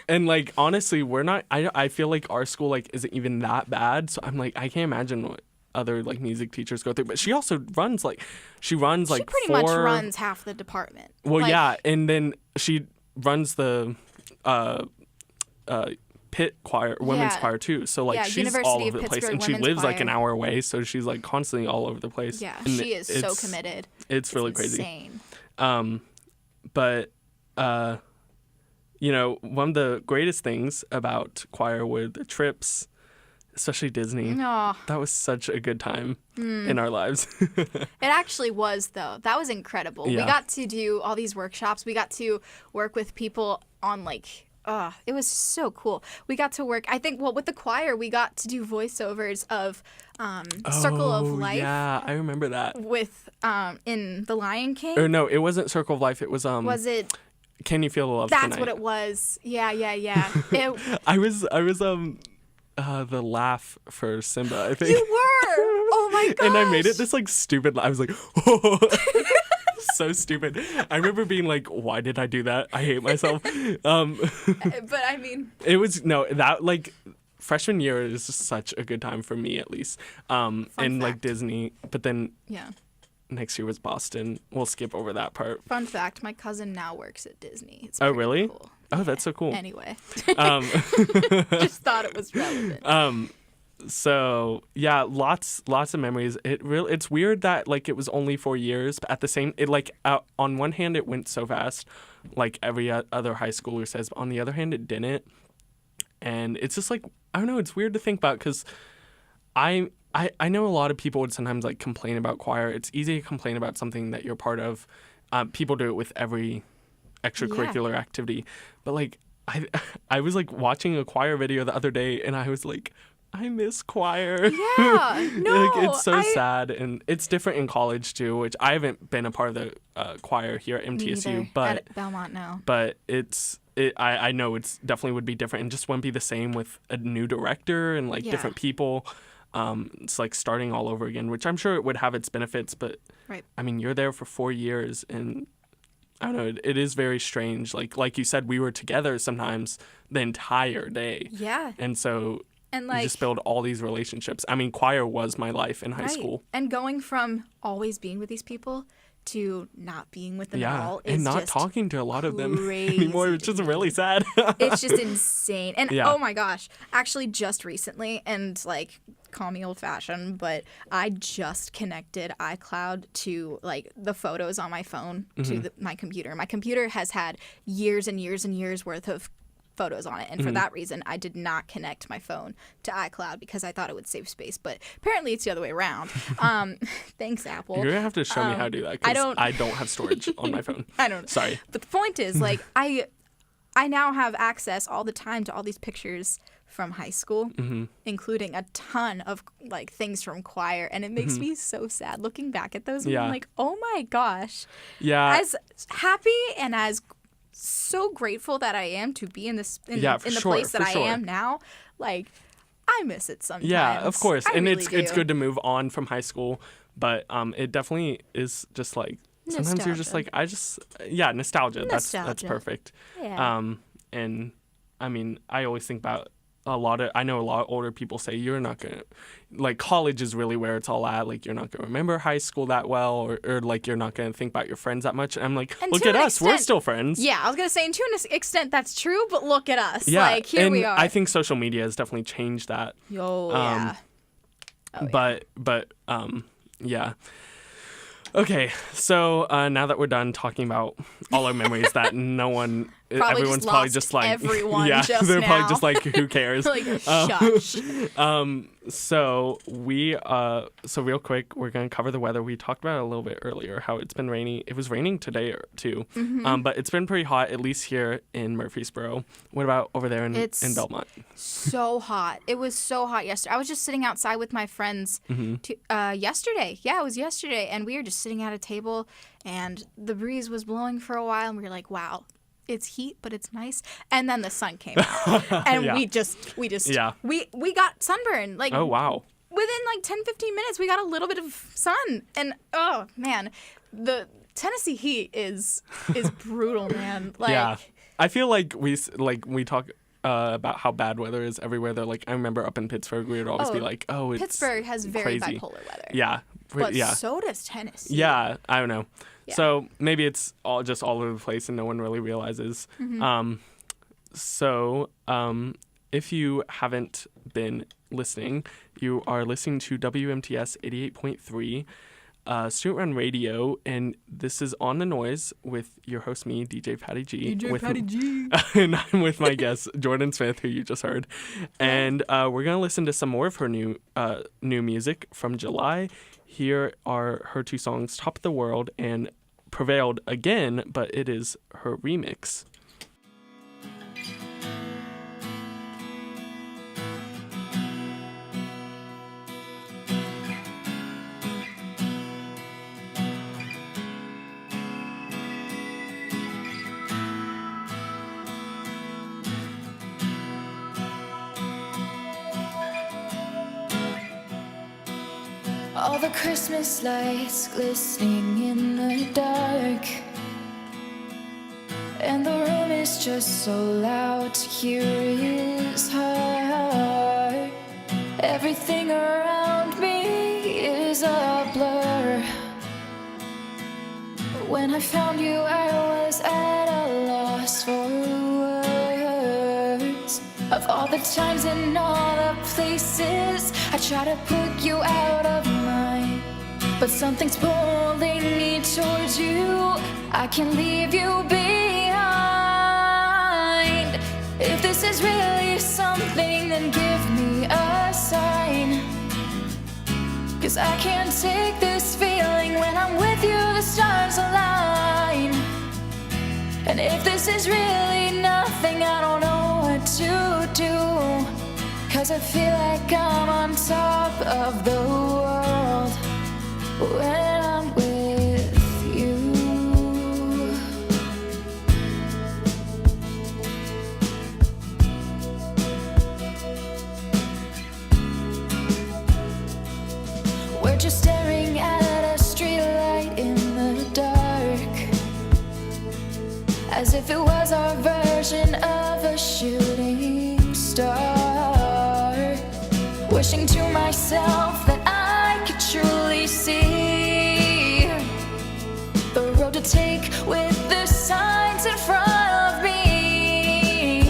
[SPEAKER 1] and like honestly, we're not. I feel like our school like isn't even that bad. So I'm like, I can't imagine what other like music teachers go through. But she also runs like
[SPEAKER 2] she pretty much runs half the department.
[SPEAKER 1] Well,
[SPEAKER 2] like,
[SPEAKER 1] yeah, and then she runs the pit choir, women's choir too. So like she's
[SPEAKER 2] University
[SPEAKER 1] all
[SPEAKER 2] of
[SPEAKER 1] over the place,
[SPEAKER 2] Pittsburgh
[SPEAKER 1] and she
[SPEAKER 2] Women's
[SPEAKER 1] lives like
[SPEAKER 2] Choir.
[SPEAKER 1] an hour away. So she's like constantly all over the place.
[SPEAKER 2] Yeah,
[SPEAKER 1] and
[SPEAKER 2] she is so committed.
[SPEAKER 1] It's really crazy.
[SPEAKER 2] Insane.
[SPEAKER 1] But you know, one of the greatest things about choir were the trips, especially Disney.
[SPEAKER 2] No.
[SPEAKER 1] That was such a good time in our lives.
[SPEAKER 2] It actually was, though. That was incredible.
[SPEAKER 1] Yeah.
[SPEAKER 2] We got to do all these workshops. We got to work with people on like, it was so cool. We got to work, I think, with the choir, we got to do voiceovers of Circle of Life.
[SPEAKER 1] Yeah, I remember that.
[SPEAKER 2] With in The Lion King.
[SPEAKER 1] Or no, it wasn't Circle of Life. It was
[SPEAKER 2] Was it?
[SPEAKER 1] Can You Feel the Love
[SPEAKER 2] That's
[SPEAKER 1] Tonight?
[SPEAKER 2] what it was. Yeah.
[SPEAKER 1] I was the laugh for Simba, I think.
[SPEAKER 2] You were. Oh my gosh.
[SPEAKER 1] And I made it this like stupid. I was like, oh. so stupid. I remember being like, why did I do that? I hate myself.
[SPEAKER 2] But I mean,
[SPEAKER 1] It was that like freshman year is just such a good time for me, at least. And like
[SPEAKER 2] fact.
[SPEAKER 1] Disney, but then
[SPEAKER 2] yeah.
[SPEAKER 1] next year was Boston. We'll skip over that part.
[SPEAKER 2] Fun fact: my cousin now works at Disney. It's
[SPEAKER 1] Oh,
[SPEAKER 2] pretty
[SPEAKER 1] really?
[SPEAKER 2] Cool.
[SPEAKER 1] Oh, that's so cool.
[SPEAKER 2] Anyway,
[SPEAKER 1] Um,
[SPEAKER 2] just thought it was relevant.
[SPEAKER 1] So yeah, lots of memories. It's weird that like it was only 4 years, but at the same, it like on one hand it went so fast, like every other high schooler says, but on the other hand it didn't, and it's just like I don't know. It's weird to think about because I know a lot of people would sometimes like complain about choir. It's easy to complain about something that you're part of. People do it with every extracurricular activity, but like I was like watching a choir video the other day, and I was like, I miss choir.
[SPEAKER 2] Yeah, no,
[SPEAKER 1] like, it's so sad, and it's different in college too, which I haven't been a part of the choir here at MTSU, but
[SPEAKER 2] at Belmont now.
[SPEAKER 1] But I know it's definitely would be different, and just wouldn't be the same with a new director and like different people. It's like starting all over again, which I'm sure it would have its benefits, but
[SPEAKER 2] right.
[SPEAKER 1] I mean, you're there for 4 years, and I don't know, it is very strange. Like you said, we were together sometimes the entire day.
[SPEAKER 2] Yeah.
[SPEAKER 1] And so
[SPEAKER 2] And
[SPEAKER 1] you
[SPEAKER 2] like
[SPEAKER 1] just build all these relationships. I mean, choir was my life in high school.
[SPEAKER 2] And going from always being with these people to not being with them at all is
[SPEAKER 1] and not
[SPEAKER 2] just
[SPEAKER 1] talking to a lot of them
[SPEAKER 2] crazy
[SPEAKER 1] anymore, which is really sad.
[SPEAKER 2] It's just insane. And
[SPEAKER 1] Yeah.
[SPEAKER 2] oh my gosh, actually just recently, and like call me old fashioned, but I just connected iCloud to like the photos on my phone to my computer. My computer has had years and years and years worth of photos on it, and for that reason I did not connect my phone to iCloud because I thought it would save space, but apparently it's the other way around. Thanks, Apple.
[SPEAKER 1] You're gonna have to show me how to do that because I don't have storage on my phone.
[SPEAKER 2] I don't.
[SPEAKER 1] Sorry.
[SPEAKER 2] But the point is, like, I now have access all the time to all these pictures from high school, including a ton of like things from choir, and it makes me so sad looking back at those. And I'm like, oh my gosh.
[SPEAKER 1] Yeah.
[SPEAKER 2] As happy and as so grateful that I am to be in this in the place that I am now, like I miss it sometimes.
[SPEAKER 1] Yeah, of course.
[SPEAKER 2] I
[SPEAKER 1] And
[SPEAKER 2] really
[SPEAKER 1] it's
[SPEAKER 2] do.
[SPEAKER 1] good to move on from high school, but it definitely is just like sometimes you're just like nostalgia. That's
[SPEAKER 2] Nostalgia.
[SPEAKER 1] perfect.
[SPEAKER 2] Yeah.
[SPEAKER 1] And I mean, I always think about I know a lot of older people say you're not gonna, like, college is really where it's all at. Like, you're not gonna remember high school that well, or like you're not gonna think about your friends that much. And I'm like,
[SPEAKER 2] And
[SPEAKER 1] look
[SPEAKER 2] to
[SPEAKER 1] at
[SPEAKER 2] an
[SPEAKER 1] us, we're
[SPEAKER 2] extent-
[SPEAKER 1] still friends.
[SPEAKER 2] Yeah, I was gonna say, and to an extent that's true, but look at us.
[SPEAKER 1] Yeah,
[SPEAKER 2] Like here
[SPEAKER 1] and
[SPEAKER 2] we are.
[SPEAKER 1] I think social media has definitely changed that.
[SPEAKER 2] Yeah.
[SPEAKER 1] But yeah. Okay, so now that we're done talking about all our memories that everyone's probably
[SPEAKER 2] lost
[SPEAKER 1] just like,
[SPEAKER 2] everyone
[SPEAKER 1] yeah,
[SPEAKER 2] just
[SPEAKER 1] they're
[SPEAKER 2] now.
[SPEAKER 1] probably just like, who cares?
[SPEAKER 2] Like shush.
[SPEAKER 1] So real quick, we're gonna cover the weather. We talked about it a little bit earlier, how it's been rainy. It was raining today too, but it's been pretty hot, at least here in Murfreesboro. What about over there in Belmont?
[SPEAKER 2] So hot. It was so hot yesterday. I was just sitting outside with my friends yesterday. Yeah, it was yesterday, and we were just sitting at a table, and the breeze was blowing for a while, and we were like, wow. It's heat, but it's nice. And then the sun came out, and
[SPEAKER 1] Yeah.
[SPEAKER 2] we got sunburn. Like,
[SPEAKER 1] Oh wow.
[SPEAKER 2] within like 10, 15 minutes, we got a little bit of sun. And oh man, the Tennessee heat is brutal, man. Like,
[SPEAKER 1] Yeah, I feel like we talk about how bad weather is everywhere. They're like, I remember up in Pittsburgh, we would always be like, oh, it's
[SPEAKER 2] Pittsburgh has very
[SPEAKER 1] crazy.
[SPEAKER 2] bipolar weather.
[SPEAKER 1] Yeah,
[SPEAKER 2] But
[SPEAKER 1] yeah,
[SPEAKER 2] so does Tennessee.
[SPEAKER 1] yeah. I don't know.
[SPEAKER 2] Yeah.
[SPEAKER 1] So maybe it's all over the place and no one really realizes. If you haven't been listening, you are listening to WMTS 88.3. Student-run radio, and this is On the Noise with your host, me, DJ Patty G. And I'm with my guest, Jordan Smith, who you just heard. And we're going to listen to some more of her new music from July. Here are her two songs, Top of the World and Prevailed Again, but it is her remix.
[SPEAKER 3] All the Christmas lights glistening in the dark, and the room is just so loud to hear his heart. Everything around me is a blur. When I found you, I was at a loss for words. Of all the times and all the places I try to put you out of mind, but something's pulling me towards you. I can't leave you behind. If this is really something, then give me a sign, 'cause I can't take this feeling. When I'm with you, the stars align. And if this is really nothing, I don't know what to do, 'cause I feel like I'm on top of the world when I'm with you. We're just staring at a streetlight in the dark, as if it was our version of a shooting star. Wishing to myself that I could truly see the road to take with the signs in front of me.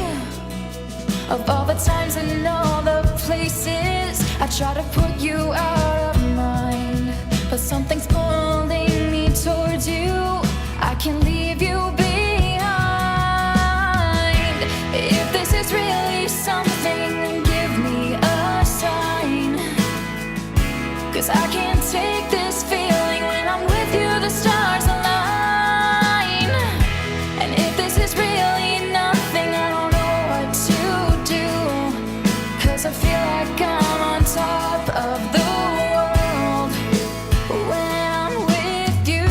[SPEAKER 3] Of all the times and all the places I try to put you out of mind, but something's pulling me towards you. I can't leave you behind. If this is really something, then give me a sign, 'cause I can't take this feeling. When I'm with you, the stars align. And if this is really nothing, I don't know what to do, 'cause I feel like I'm on top of the world when I'm with you.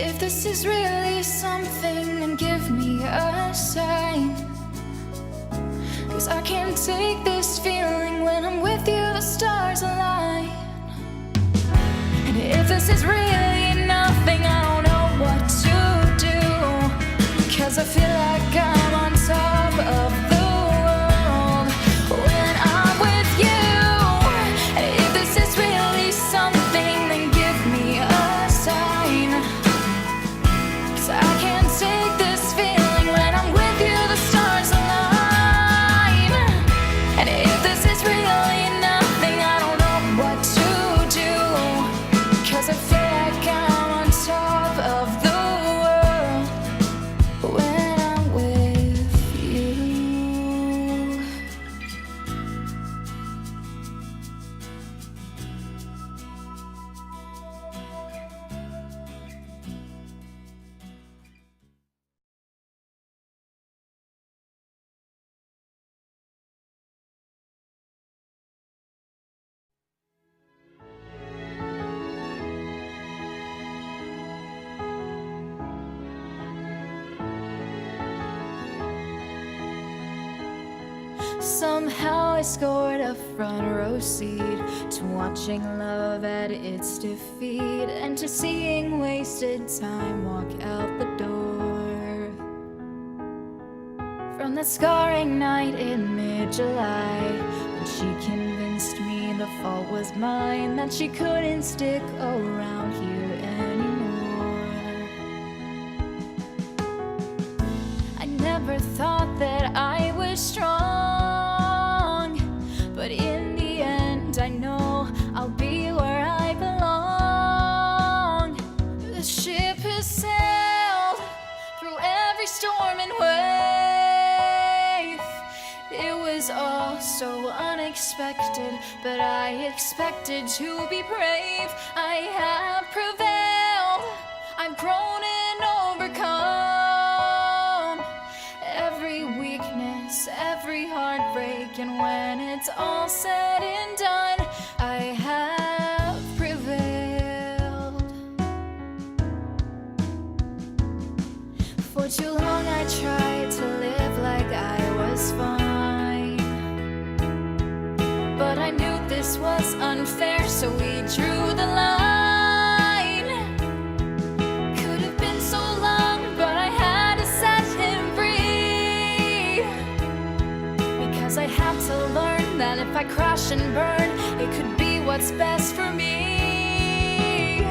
[SPEAKER 3] If this is really something, then give me a sign, 'cause I can't take this feeling. When I'm with you, the stars align. And if this is really nothing, I don't know what to do, 'cause I feel like I'm on top of the world when I'm with you. And if this is really something, then give me a sign, 'cause I can't take this feeling. When I'm with you, the stars align. And if this is really nothing, I don't know what to do, 'cause I feel like I'm on top of the world when I'm with you. Somehow I scored a front row seat to watching love at its defeat, and to seeing wasted time walk out the door. From that scarring night in mid-July, when she convinced me the fault was mine, that she couldn't stick around here anymore. I never thought that I was strong, but in the end I know I'll be where I belong. The ship has sailed through every storm and wave. It was all so unexpected, but I expected to be brave. I have prevailed. I've grown and overcome every weakness, every heartbreak, and when it's all said and done, I have prevailed. For too long I tried to live like I was fine, but I knew this was unfair, so we drew the line. Could have been so long, but I had to set him free, because I'd have to learn that if I crash and burn, it could be what's best for me.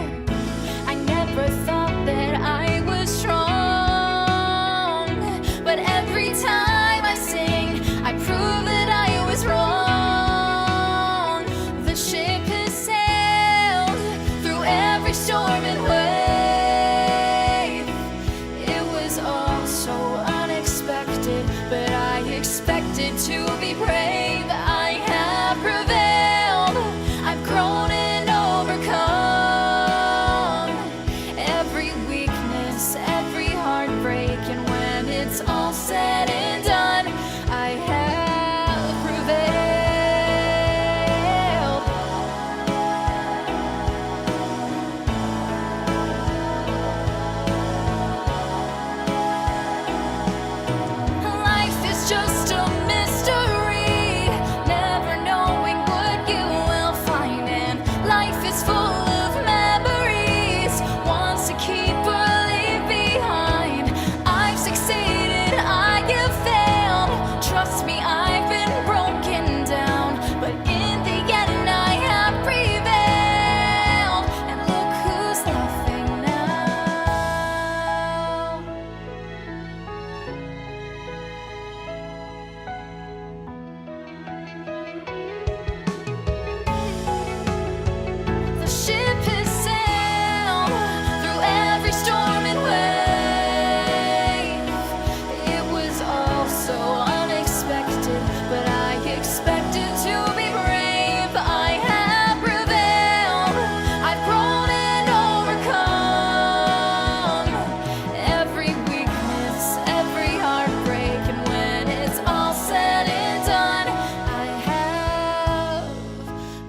[SPEAKER 3] I never thought that I was strong, but every time I sing, I prove that I was wrong. The ship has sailed through every storm and wave. It was all so unexpected, but I expected to be brave. I have prevailed. I've grown and overcome every weakness, every heartbreak, and when it's all said and done, I have prevailed. Life is just a mystery, never knowing what you will find, and life is full of memories, ones to keep or leave behind. I've succeeded, I have failed. Trust me, I've been broken down, but in the end I have prevailed. And look who's laughing now. The ship has sailed through every storm and wave. It was all so unexpected, but I expected to be brave. I have prevailed. I've grown and overcome every weakness, every heartbreak, and when it's all said and done, I have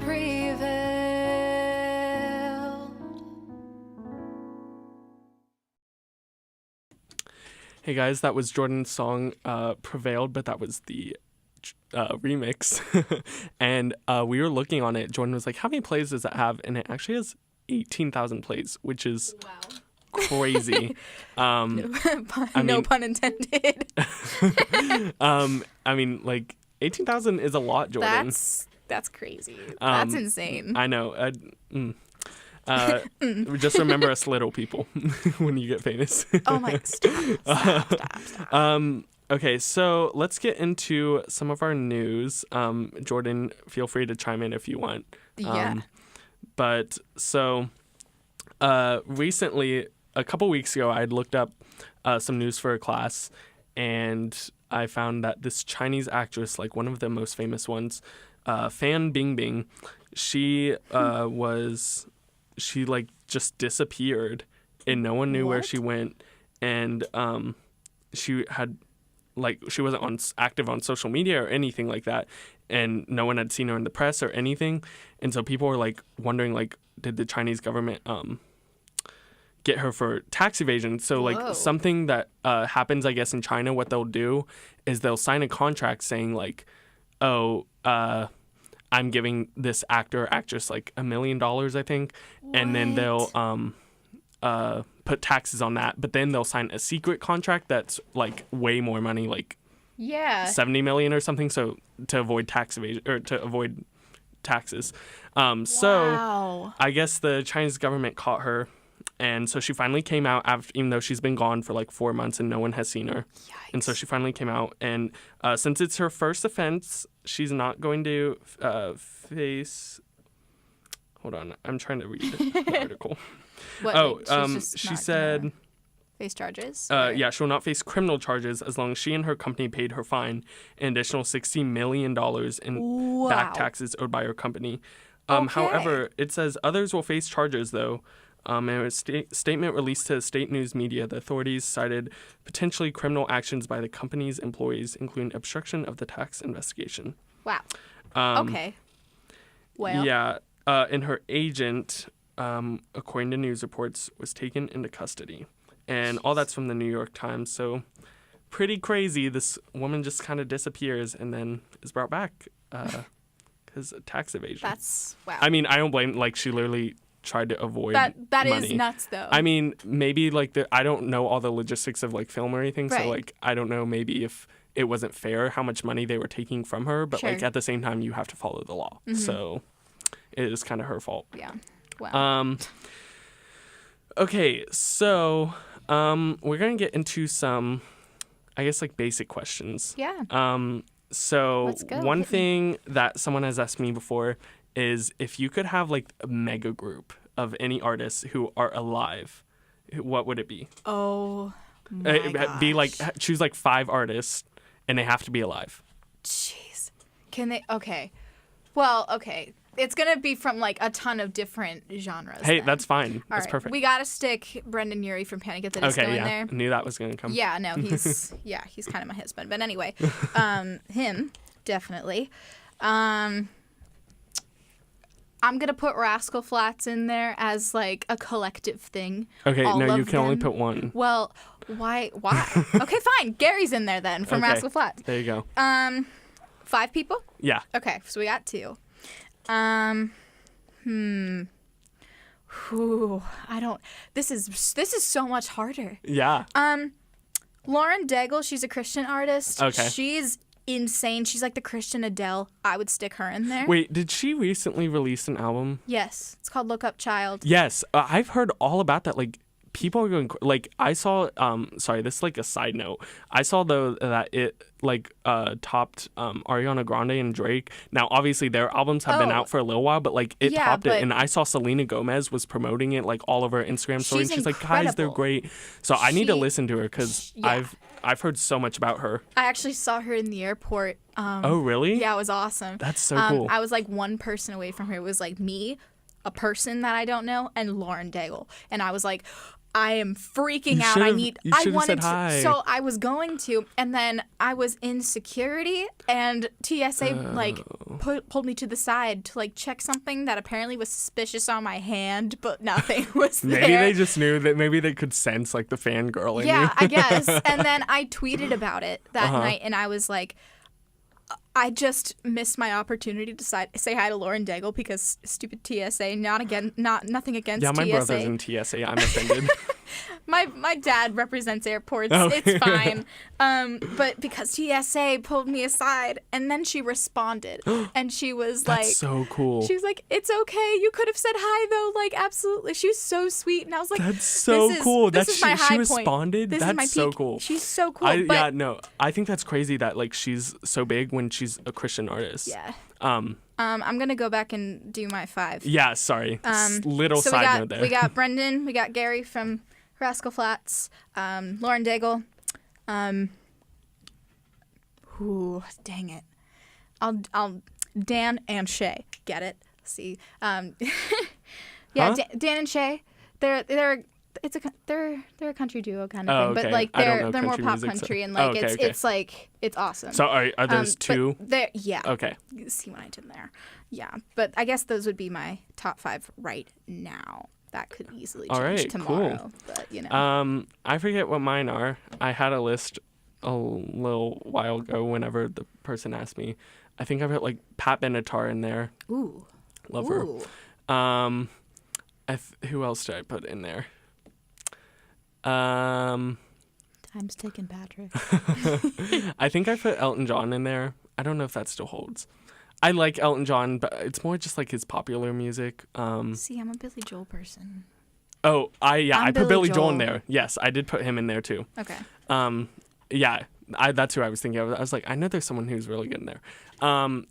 [SPEAKER 3] prevailed.
[SPEAKER 1] Hey guys, that was Jordan's song Prevailed, but that was the remix. And we were looking on it. Jordan was like, how many plays does it have? And it actually has 18,000 plays, which is crazy. I
[SPEAKER 2] No
[SPEAKER 1] mean-
[SPEAKER 2] pun intended.
[SPEAKER 1] I mean, like, 18,000 is a lot, Jordan.
[SPEAKER 2] That's crazy. That's
[SPEAKER 1] Um,
[SPEAKER 2] insane.
[SPEAKER 1] I know. Just remember us little people when you get famous.
[SPEAKER 2] Oh my, stop.
[SPEAKER 1] Okay, so let's get into some of our news. Jordan, feel free to chime in if you want.
[SPEAKER 2] Yeah.
[SPEAKER 1] But so recently, a couple weeks ago, I had looked up some news for a class, and I found that this Chinese actress, like one of the most famous ones, Fan Bingbing, she like just disappeared, and no one knew where
[SPEAKER 2] What?
[SPEAKER 1] she went, and she wasn't active on social media or anything like that, and no one had seen her in the press or anything, and so people were like wondering, like, did the Chinese government get her for tax evasion? So
[SPEAKER 2] Whoa.
[SPEAKER 1] like something that happens, I guess, in China, what they'll do is they'll sign a contract saying like, oh, I'm giving this actor or actress like $1 million, I think, and then they'll put taxes on that, but then they'll sign a secret contract that's like way more money, like
[SPEAKER 2] Yeah.
[SPEAKER 1] 70 million or something, so to avoid tax evasion or to avoid taxes. So
[SPEAKER 2] Wow.
[SPEAKER 1] I guess the Chinese government caught her, and so she finally came out after, even though she's been gone for like 4 months and no one has seen her. And so she finally came out, and since it's her first offense, she's not going to face. Hold on, I'm trying to read the article.
[SPEAKER 2] What, she's just
[SPEAKER 1] she
[SPEAKER 2] not
[SPEAKER 1] said,
[SPEAKER 2] gonna face charges?
[SPEAKER 1] yeah, she'll not face criminal charges as long as she and her company paid her fine an additional $60 million in back
[SPEAKER 2] Wow.
[SPEAKER 1] taxes owed by her company.
[SPEAKER 2] Okay.
[SPEAKER 1] However, it says others will face charges, though. In a statement released to state news media, the authorities cited potentially criminal actions by the company's employees, including obstruction of the tax investigation.
[SPEAKER 2] Wow. Okay. Well.
[SPEAKER 1] Yeah. And her agent, according to news reports, was taken into custody. And all that's from the New York Times. So pretty crazy. This woman just kind of disappears and then is brought back because of tax evasion.
[SPEAKER 2] That's, wow.
[SPEAKER 1] I mean, I don't blame, like, she literally tried to avoid
[SPEAKER 2] that
[SPEAKER 1] money.
[SPEAKER 2] is nuts, though.
[SPEAKER 1] I mean, maybe, like, I don't know all the logistics of, like, film or anything.
[SPEAKER 2] Right.
[SPEAKER 1] So, like, I don't know maybe if it wasn't fair how much money they were taking from her. But,
[SPEAKER 2] Sure.
[SPEAKER 1] like, at the same time, you have to follow the law.
[SPEAKER 2] Mm-hmm.
[SPEAKER 1] So it is kind of her fault.
[SPEAKER 2] Yeah. Wow.
[SPEAKER 1] Okay, so we're going to get into some, I guess, like, basic questions.
[SPEAKER 2] Yeah.
[SPEAKER 1] So
[SPEAKER 2] Let's go.
[SPEAKER 1] one
[SPEAKER 2] Hit me.
[SPEAKER 1] thing that someone has asked me before is if you could have, like, a mega group of any artists who are alive, what would it be?
[SPEAKER 2] Oh, my gosh.
[SPEAKER 1] Be like, choose like 5 artists and they have to be alive.
[SPEAKER 2] Jeez. Can they? Okay. Well, okay. It's going to be from, like, a ton of different genres.
[SPEAKER 1] Hey,
[SPEAKER 2] then.
[SPEAKER 1] that's fine.
[SPEAKER 2] All
[SPEAKER 1] That's
[SPEAKER 2] right.
[SPEAKER 1] perfect.
[SPEAKER 2] We got to stick Brendan Urie from Panic at the Disco
[SPEAKER 1] Okay,
[SPEAKER 2] in
[SPEAKER 1] yeah.
[SPEAKER 2] there.
[SPEAKER 1] I knew that was going to come.
[SPEAKER 2] Yeah, no, he's kind of my husband. But anyway, him, definitely. I'm going to put Rascal Flatts in there as, like, a collective thing.
[SPEAKER 1] Okay,
[SPEAKER 2] All
[SPEAKER 1] no, you
[SPEAKER 2] of
[SPEAKER 1] can only
[SPEAKER 2] them.
[SPEAKER 1] put one.
[SPEAKER 2] Well, why? Okay, fine. Gary's in there then from
[SPEAKER 1] Okay.
[SPEAKER 2] Rascal Flatts.
[SPEAKER 1] There you go.
[SPEAKER 2] 5 people?
[SPEAKER 1] Yeah.
[SPEAKER 2] Okay, so we got 2. I don't. This is so much harder.
[SPEAKER 1] Yeah.
[SPEAKER 2] Lauren Daigle, she's a Christian artist.
[SPEAKER 1] Okay.
[SPEAKER 2] She's insane. She's like the Christian Adele. I would stick her in there.
[SPEAKER 1] Wait, did she recently release an album?
[SPEAKER 2] Yes, it's called Look Up Child.
[SPEAKER 1] Yes. I've heard all about that. Like, people are going, like, I saw, sorry, this is like a side note. I saw, though, that it, like, topped Ariana Grande and Drake. Now, obviously, their albums have been
[SPEAKER 2] Oh.
[SPEAKER 1] out for a little while, but, like, it
[SPEAKER 2] Yeah,
[SPEAKER 1] topped it.
[SPEAKER 2] but-
[SPEAKER 1] And I saw Selena Gomez was promoting it, like, all over her Instagram story.
[SPEAKER 2] She's
[SPEAKER 1] And she's like, guys, they're
[SPEAKER 2] incredible.
[SPEAKER 1] great. So I need to
[SPEAKER 2] She-
[SPEAKER 1] listen to her because
[SPEAKER 2] Yeah.
[SPEAKER 1] I've heard so much about her.
[SPEAKER 2] I actually saw her in the airport.
[SPEAKER 1] Oh, really?
[SPEAKER 2] Yeah, it was awesome.
[SPEAKER 1] That's so cool.
[SPEAKER 2] I was like one person away from her. It was like me, a person that I don't know, and Lauren Daigle. And I was like, I am freaking out.
[SPEAKER 1] You should've said hi.
[SPEAKER 2] So I was going to, and then I was in security, and TSA like pulled me to the side to like check something that apparently was suspicious on my hand, but nothing was there.
[SPEAKER 1] Maybe they just knew that maybe they could sense, like, the fangirl in
[SPEAKER 2] Yeah,
[SPEAKER 1] you.
[SPEAKER 2] I guess. And then I tweeted about it that
[SPEAKER 1] Uh-huh.
[SPEAKER 2] night, and I was like, I just missed my opportunity to say hi to Lauren Daigle because stupid TSA. Nothing against
[SPEAKER 1] Yeah, my
[SPEAKER 2] TSA.
[SPEAKER 1] brother's in TSA. I'm offended.
[SPEAKER 2] My dad represents airports.
[SPEAKER 1] Oh.
[SPEAKER 2] It's fine. But because TSA pulled me aside, and then she responded, and she was
[SPEAKER 1] That's
[SPEAKER 2] like,
[SPEAKER 1] so cool.
[SPEAKER 2] she was like, "It's okay. You could have said hi though. Like, absolutely." She was so sweet, and I was like,
[SPEAKER 1] That's so cool.
[SPEAKER 2] This is my high
[SPEAKER 1] she
[SPEAKER 2] point.
[SPEAKER 1] responded.
[SPEAKER 2] This
[SPEAKER 1] That's
[SPEAKER 2] is my
[SPEAKER 1] so
[SPEAKER 2] peak.
[SPEAKER 1] cool.
[SPEAKER 2] She's so cool.
[SPEAKER 1] Yeah, no, I think that's crazy that, like, she's so big when she's a Christian artist.
[SPEAKER 2] Yeah.
[SPEAKER 1] Um.
[SPEAKER 2] I'm gonna go back and do my 5.
[SPEAKER 1] Yeah. Sorry. Little
[SPEAKER 2] So
[SPEAKER 1] side note there.
[SPEAKER 2] we got Brendan, we got Gary from Rascal Flatts, Lauren Daigle. Ooh, dang it. I'll Dan and Shay. Get it? See. Yeah,
[SPEAKER 1] Huh?
[SPEAKER 2] Dan and Shay. They're a country duo kind of
[SPEAKER 1] Oh,
[SPEAKER 2] thing, but
[SPEAKER 1] okay.
[SPEAKER 2] like
[SPEAKER 1] I don't know
[SPEAKER 2] they're more
[SPEAKER 1] country
[SPEAKER 2] pop
[SPEAKER 1] music, so-
[SPEAKER 2] country and
[SPEAKER 1] Oh,
[SPEAKER 2] like
[SPEAKER 1] okay,
[SPEAKER 2] it's
[SPEAKER 1] okay.
[SPEAKER 2] it's like it's awesome.
[SPEAKER 1] So are those
[SPEAKER 2] But
[SPEAKER 1] 2?
[SPEAKER 2] yeah.
[SPEAKER 1] Okay.
[SPEAKER 2] See what I did there. Yeah, but I guess those would be my top 5 right now. That could easily change
[SPEAKER 1] All right,
[SPEAKER 2] tomorrow,
[SPEAKER 1] cool.
[SPEAKER 2] but you know.
[SPEAKER 1] I forget what mine are. I had a list a little while ago whenever the person asked me. I think I put, like, Pat Benatar in there.
[SPEAKER 2] Ooh.
[SPEAKER 1] Love
[SPEAKER 2] Ooh.
[SPEAKER 1] her. Who else did I put in there?
[SPEAKER 2] Time's ticking, Patrick.
[SPEAKER 1] I think I put Elton John in there. I don't know if that still holds. I like Elton John, but it's more just like his popular music.
[SPEAKER 2] See, I'm a Billy Joel person.
[SPEAKER 1] Oh, I put
[SPEAKER 2] Billy
[SPEAKER 1] Billy Joel in
[SPEAKER 2] Joel.
[SPEAKER 1] there. Yes, I did put him in there too.
[SPEAKER 2] Okay.
[SPEAKER 1] Yeah, that's who I was thinking of. I was like, I know there's someone who's really good in there.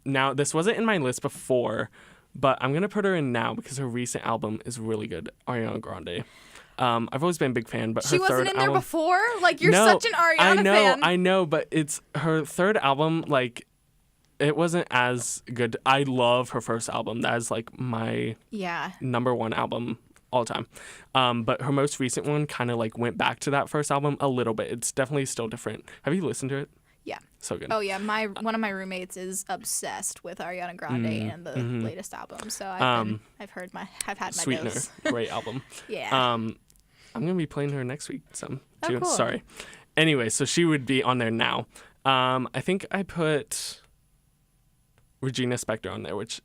[SPEAKER 1] Now, this wasn't in my list before, but I'm going to put her in now because her recent album is really good, Ariana Grande. I've always been a big fan, but
[SPEAKER 2] She
[SPEAKER 1] her
[SPEAKER 2] wasn't
[SPEAKER 1] third
[SPEAKER 2] in there
[SPEAKER 1] album...
[SPEAKER 2] before? Like, you're
[SPEAKER 1] No,
[SPEAKER 2] such an Ariana fan.
[SPEAKER 1] I know, but it's her third album, like, it wasn't as good. I love her first album. That is, like, my
[SPEAKER 2] Yeah.
[SPEAKER 1] number 1 album all time. But her most recent one kind of like went back to that first album a little bit. It's definitely still different. Have you listened to it?
[SPEAKER 2] Yeah.
[SPEAKER 1] So good.
[SPEAKER 2] Oh yeah, one of my roommates is obsessed with Ariana Grande and the latest album. So I've had my
[SPEAKER 1] Sweetener,
[SPEAKER 2] dose.
[SPEAKER 1] great album.
[SPEAKER 2] Yeah.
[SPEAKER 1] I'm gonna be playing her next week some too.
[SPEAKER 2] Oh, cool.
[SPEAKER 1] Sorry. Anyway, so she would be on there now. I think I put Regina Spektor on there, which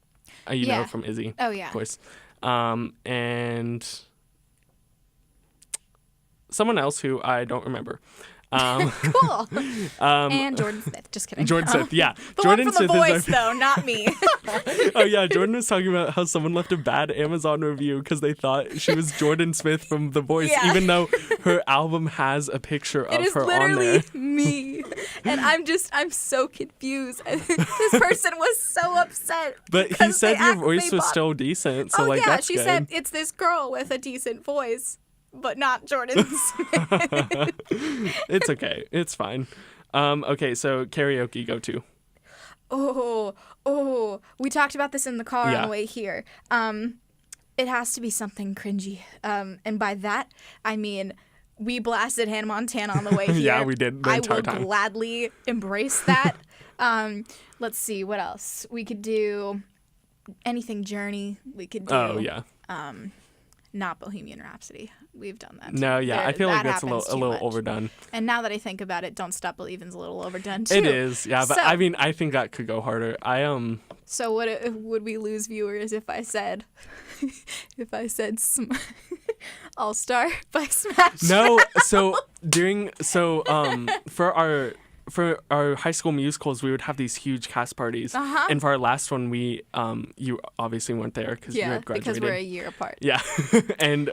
[SPEAKER 1] you know from Izzy.
[SPEAKER 2] Oh yeah.
[SPEAKER 1] Of course. And someone else who I don't remember.
[SPEAKER 2] Cool. And Jordan Smith. Just kidding.
[SPEAKER 1] Jordan Smith, yeah.
[SPEAKER 2] The
[SPEAKER 1] Jordan
[SPEAKER 2] one from
[SPEAKER 1] Smith
[SPEAKER 2] The Voice,
[SPEAKER 1] is
[SPEAKER 2] though, not me.
[SPEAKER 1] Oh yeah, Jordan was talking about how someone left a bad Amazon review because they thought she was Jordan Smith from The Voice, even though her album has a picture of her on there.
[SPEAKER 2] It is literally me, and I'm so confused. This person was so upset.
[SPEAKER 1] But he said your voice was still decent, so like that's
[SPEAKER 2] she
[SPEAKER 1] good.
[SPEAKER 2] said it's this girl with a decent voice, but not Jordan Smith.
[SPEAKER 1] It's okay. It's fine. Okay, so karaoke go-to.
[SPEAKER 2] Oh, we talked about this in the car on the way here. It has to be something cringy. And by that, I mean, we blasted Hannah Montana on the way here.
[SPEAKER 1] Yeah, we did the entire time.
[SPEAKER 2] I will gladly embrace that. Let's see, what else? We could do anything Journey. We could do not Bohemian Rhapsody. We've done that too.
[SPEAKER 1] No, yeah, I feel like that's a little overdone.
[SPEAKER 2] And now that I think about it, Don't Stop Believing's a little overdone too.
[SPEAKER 1] It is, yeah, but
[SPEAKER 2] So,
[SPEAKER 1] I mean, I think that could go harder.
[SPEAKER 2] So would we lose viewers if I said All Star by Smash?
[SPEAKER 1] No, for our high school musicals, we would have these huge cast parties. And for our last one, we you obviously weren't there because you had graduated.
[SPEAKER 2] Because we're a year apart.
[SPEAKER 1] Yeah. And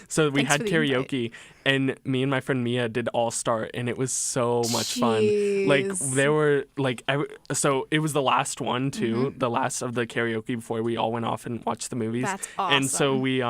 [SPEAKER 1] so we
[SPEAKER 2] Thanks
[SPEAKER 1] had
[SPEAKER 2] for the
[SPEAKER 1] karaoke, and me and my friend Mia did All Star, and it was so much fun. Like there were so it was the last one too, the last of the karaoke before we all went off and watched the movies.
[SPEAKER 2] That's awesome.
[SPEAKER 1] And so we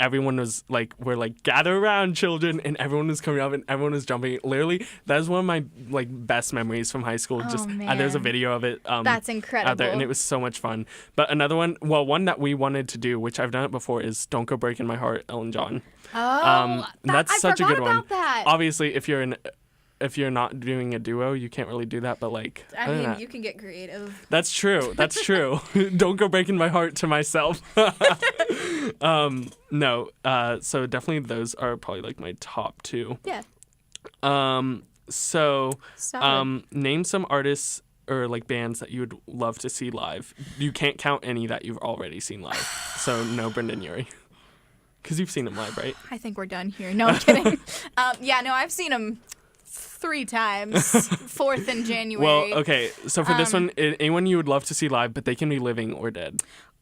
[SPEAKER 1] everyone was we're gather around, children, and everyone was coming up and everyone was jumping. Literally, that is one of my best memories from high school. There's a video of it.
[SPEAKER 2] That's incredible.
[SPEAKER 1] Out there, and it was so much fun. But another one that we wanted to do, which I've done it before, is "Don't Go Breaking My Heart," Elton John. That's such a good one.
[SPEAKER 2] That.
[SPEAKER 1] Obviously, if you're not doing a duo, you can't really do that. But
[SPEAKER 2] I mean, you can get creative.
[SPEAKER 1] That's true. Don't go breaking my heart to myself. No. So definitely those are probably my top two.
[SPEAKER 2] Yeah.
[SPEAKER 1] So name some artists or bands that you would love to see live. You can't count any that you've already seen live. So no Brendan Urie. Because you've seen him live, right?
[SPEAKER 2] I think we're done here. No, I'm kidding. I've seen him 3 times. 4th in January.
[SPEAKER 1] Well, okay. So for this one, anyone you would love to see live, but they can be living or dead.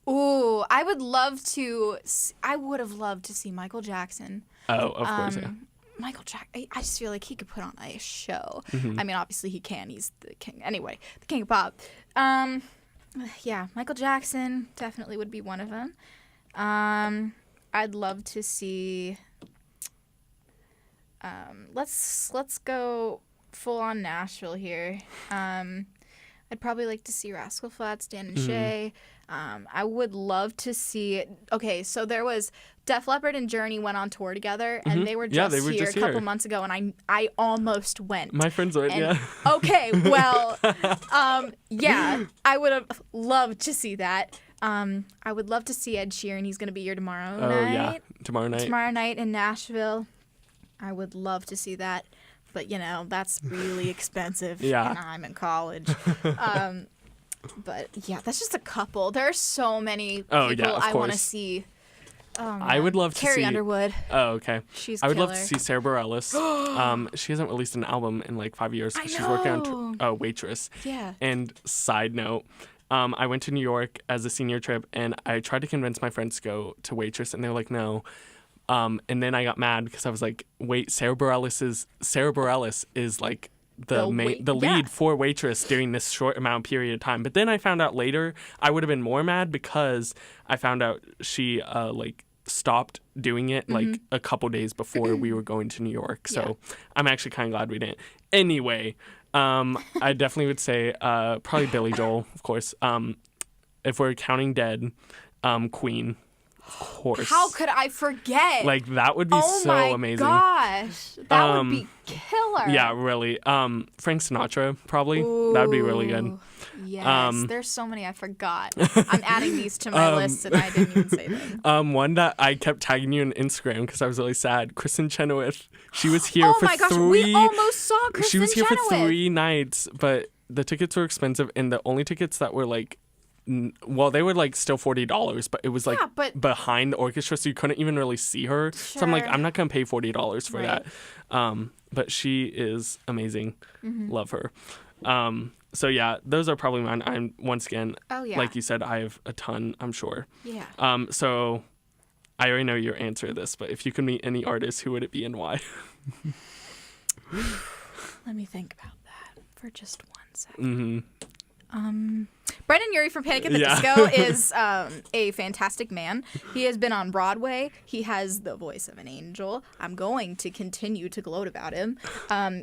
[SPEAKER 2] Ooh, I would have loved to see Michael Jackson.
[SPEAKER 1] Oh, of course, yeah.
[SPEAKER 2] Michael Jackson, I just feel like he could put on a show. I mean, obviously he can. He's the king. Anyway, the king of pop. Yeah, Michael Jackson definitely would be one of them. I'd love to see. Let's go full on Nashville here. I'd probably like to see Rascal Flatts, Dan and Shay. I would love to see. Okay, so there was Def Leppard and Journey went on tour together, and they were just here a couple months ago, and I almost went.
[SPEAKER 1] My friends went, yeah.
[SPEAKER 2] Okay, well, yeah, I would have loved to see that. I would love to see Ed Sheeran. He's going to be here tomorrow night.
[SPEAKER 1] Oh, yeah, tomorrow night.
[SPEAKER 2] Tomorrow night in Nashville. I would love to see that. But, that's really expensive.
[SPEAKER 1] Yeah.
[SPEAKER 2] And I'm in college. But, yeah, that's just a couple. There are so many people I want to see. Oh,
[SPEAKER 1] I would love to see
[SPEAKER 2] Carrie Underwood.
[SPEAKER 1] Oh, okay.
[SPEAKER 2] She's
[SPEAKER 1] I would
[SPEAKER 2] killer.
[SPEAKER 1] love to see Sarah Bareilles. She hasn't released an album in 5 years.
[SPEAKER 2] I
[SPEAKER 1] She's
[SPEAKER 2] know.
[SPEAKER 1] working on Waitress.
[SPEAKER 2] Yeah.
[SPEAKER 1] And side note, I went to New York as a senior trip, and I tried to convince my friends to go to Waitress, and they were like, no. And then I got mad because I was like, wait, Sarah Bareilles is the lead for Waitress during this short amount period of time. But then I found out later I would have been more mad because I found out she stopped doing it a couple days before we were going to New York. So I'm actually kind of glad we didn't. Anyway, I definitely would say probably Billy Joel, of course. If we're counting dead, Queen. Of course.
[SPEAKER 2] How could I forget?
[SPEAKER 1] Like, that would be so amazing.
[SPEAKER 2] Oh my gosh. That would be killer.
[SPEAKER 1] Yeah, really. Frank Sinatra, probably. That would be really good.
[SPEAKER 2] Yes. There's so many I forgot. I'm adding these to my list and I didn't even say them.
[SPEAKER 1] One that I kept tagging you on Instagram because I was really sad. Kristen Chenoweth. She was here
[SPEAKER 2] Oh
[SPEAKER 1] for
[SPEAKER 2] my gosh,
[SPEAKER 1] 3...
[SPEAKER 2] we almost saw Kristen
[SPEAKER 1] She was here
[SPEAKER 2] Chenoweth.
[SPEAKER 1] for 3 nights, but the tickets were expensive, and the only tickets that were like, well, they were like still $40, but it was like behind the orchestra, so you couldn't even really see her.
[SPEAKER 2] Sure.
[SPEAKER 1] So I'm like, I'm not gonna pay $40 for
[SPEAKER 2] Right.
[SPEAKER 1] that. But she is amazing.
[SPEAKER 2] Mm-hmm.
[SPEAKER 1] Love her. So yeah, those are probably mine. I'm once again, like you said, I have a ton, I'm sure.
[SPEAKER 2] Yeah.
[SPEAKER 1] So I already know your answer to this, but if you could meet any artist, who would it be and why?
[SPEAKER 2] Let me think about that for just 1 second. Brendan Urie from Panic at the Disco is a fantastic man. He has been on Broadway. He has the voice of an angel. I'm going to continue to gloat about him.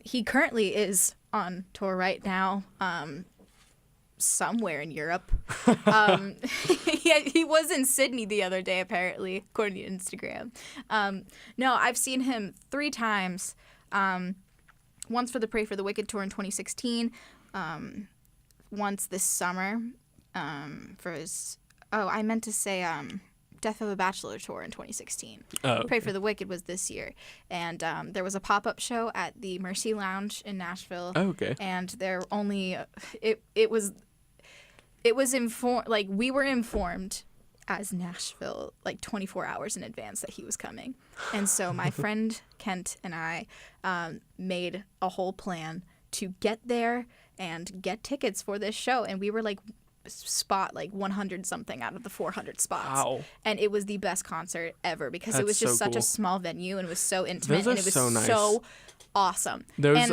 [SPEAKER 2] He currently is on tour right now, somewhere in Europe. He was in Sydney the other day, apparently, according to Instagram. No, I've seen him 3 times. Once for the Pray for the Wicked tour in 2016. Once this summer for his I meant to say Death of a Bachelor tour in 2016.
[SPEAKER 1] Okay.
[SPEAKER 2] Pray for the Wicked was this year, and there was a pop-up show at the Mercy Lounge in Nashville.
[SPEAKER 1] Okay.
[SPEAKER 2] And there only it was informed, like, we were informed as Nashville like 24 hours in advance that he was coming, and so my friend Kent and I made a whole plan to get there and get tickets for this show, and we were like spot like 100 something out of the 400 spots.
[SPEAKER 1] Wow.
[SPEAKER 2] And it was the best concert ever because it
[SPEAKER 1] That's
[SPEAKER 2] was just
[SPEAKER 1] so
[SPEAKER 2] such
[SPEAKER 1] cool.
[SPEAKER 2] a small venue and it was so intimate,
[SPEAKER 1] Those are
[SPEAKER 2] and it was
[SPEAKER 1] so nice.
[SPEAKER 2] so awesome.
[SPEAKER 1] Those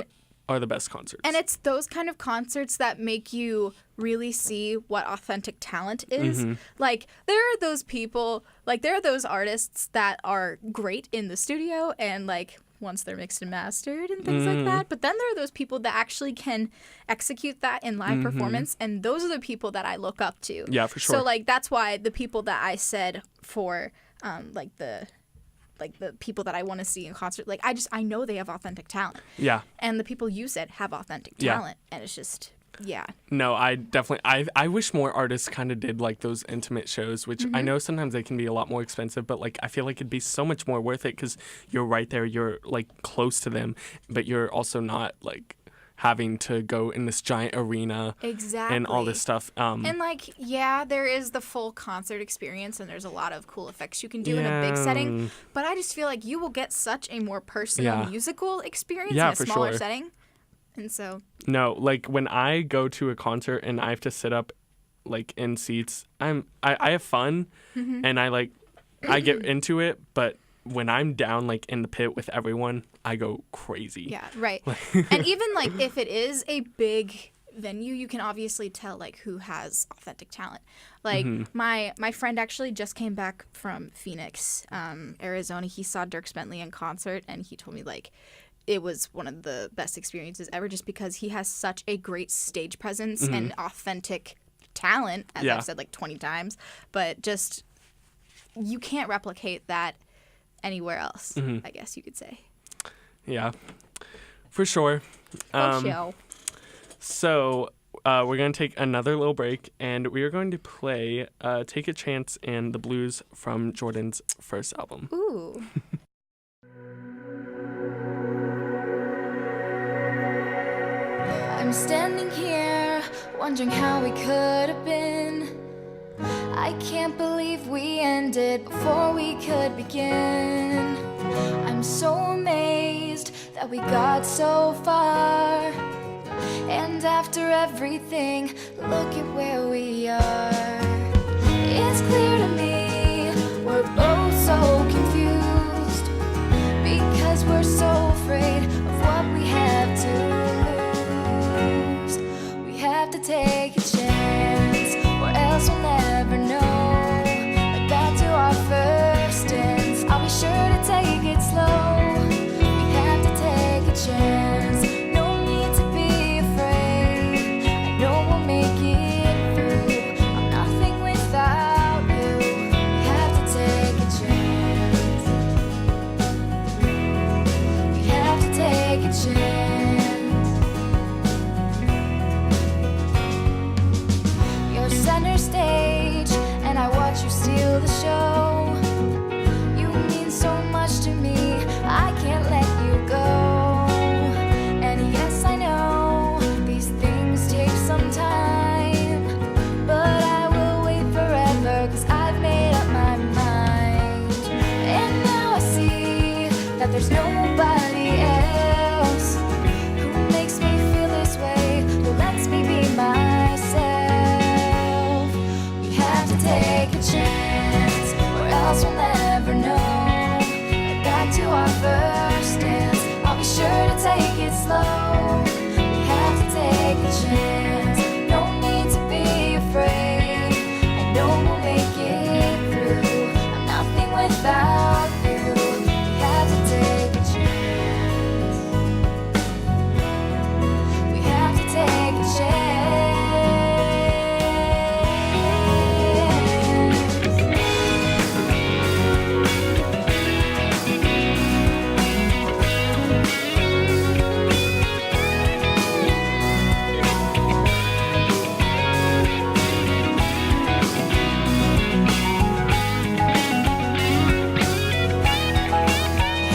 [SPEAKER 1] are the best concerts.
[SPEAKER 2] And it's those kind of concerts that make you really see what authentic talent is.
[SPEAKER 1] Mm-hmm.
[SPEAKER 2] Like, there are those people, like, there are those artists that are great in the studio and, like, once they're mixed and mastered and things like that. But then there are those people that actually can execute that in live performance, and those are the people that I look up to.
[SPEAKER 1] Yeah, for sure.
[SPEAKER 2] So, like, that's why the people that I said for, like the people that I want to see in concert, like, I know they have authentic talent.
[SPEAKER 1] Yeah.
[SPEAKER 2] And the people you said have authentic talent. And it's just, yeah.
[SPEAKER 1] No, I definitely, I wish more artists kind of did like those intimate shows, which I know sometimes they can be a lot more expensive, but like I feel like it'd be so much more worth it because you're right there, you're like close to them, but you're also not like having to go in this giant arena
[SPEAKER 2] Exactly.
[SPEAKER 1] and all this stuff.
[SPEAKER 2] And, like, yeah, there is the full concert experience, and there's a lot of cool effects you can do in a big setting. But I just feel like you will get such a more personal musical experience in a
[SPEAKER 1] for
[SPEAKER 2] smaller
[SPEAKER 1] sure.
[SPEAKER 2] setting. And so,
[SPEAKER 1] No, like when I go to a concert and I have to sit up like in seats, I have fun and I get into it, but when I'm down like in the pit with everyone, I go crazy.
[SPEAKER 2] yeah, right. And even, like, if it is a big venue, you can obviously tell, like, who has authentic talent. Like, my friend actually just came back from Phoenix, Arizona. He saw Dierks Bentley in concert, and he told me, like, it was one of the best experiences ever just because he has such a great stage presence and authentic talent, as I've said like 20 times, but just you can't replicate that anywhere else, I guess you could say.
[SPEAKER 1] Yeah, for sure. So we're going to take another little break, and we are going to play Take a Chance and the Blues from Jordan's first album.
[SPEAKER 2] Ooh.
[SPEAKER 3] I'm standing here, wondering how we could have been. I can't believe we ended before we could begin. I'm so amazed that we got so far. And after everything, look at where we are. It's clear to me, we're both so confused, because we're so afraid of what we have to lose. We have to take a chance, or else we'll never know. Like back to our first dance, I'll be sure to take it slow. We have to take a chance, no need to be afraid. I know we'll make it through. stage and I watch you steal the show. You mean so much to me, I can't let you go. And yes, I know these things take some time, but I will wait forever, 'cause I've made up my mind. And now I see that there's nobody else who makes me feel this way, who lets me be myself. We have to take a chance, or else we'll never know. Back to our first dance, I'll be sure to take it slow. We have to take a chance, no need to be afraid. I know we'll make it through, I'm nothing without you. We have to take a chance. We have to take a chance.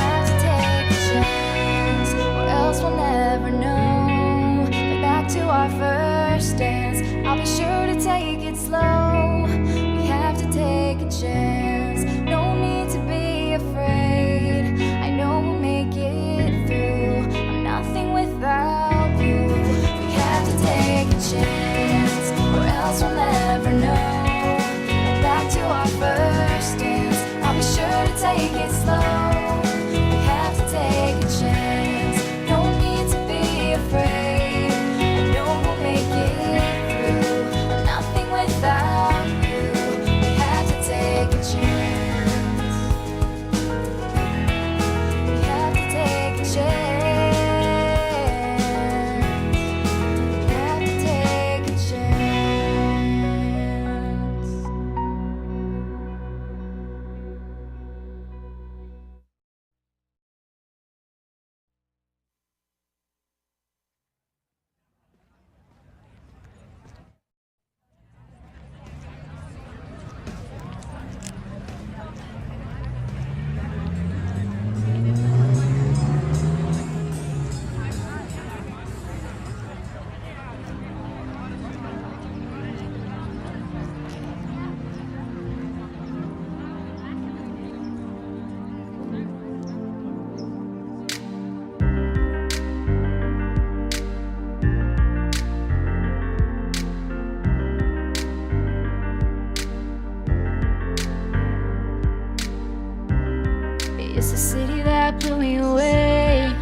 [SPEAKER 3] Have to take a chance, or else we'll never know. But back to our first dance, I'll be sure to take it slow. We have to take a chance, no need to be afraid. I know we'll make it through, I'm nothing without you. We have to take a chance, or else we'll never know. Back to our first dance, I'll be sure to take it slow. We have to take a chance, no need to be afraid. I know we'll make it through, I'm nothing without you. We have to take a chance. We have to take a chance. We have to take a chance. It's a city that blew me away.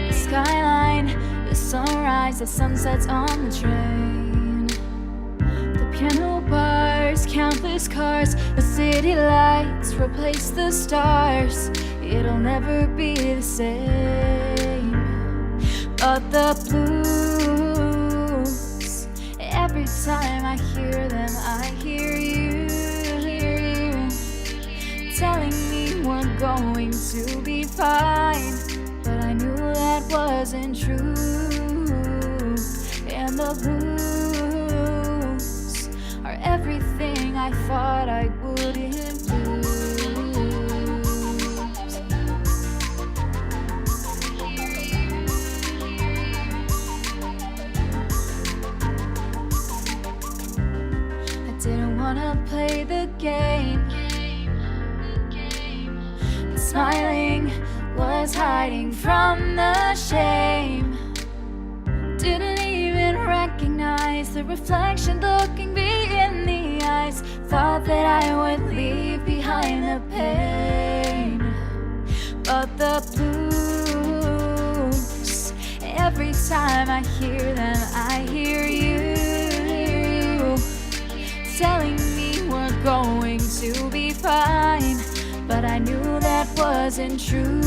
[SPEAKER 3] The skyline, the sunrise, the sunsets on the train. The piano bars, countless cars, the city lights replace the stars. It'll never be the same. But the blues, every time I hear them, I hear you telling me we're going to be fine. But I knew that wasn't true. And the blues are everything I thought I wouldn't lose. I didn't wanna play the game. Smiling was hiding from the shame. Didn't even recognize the reflection looking me in the eyes. Thought that I would leave behind the pain. But the blues, every time I hear them, I hear you telling me we're going to be fine. But I knew that wasn't true.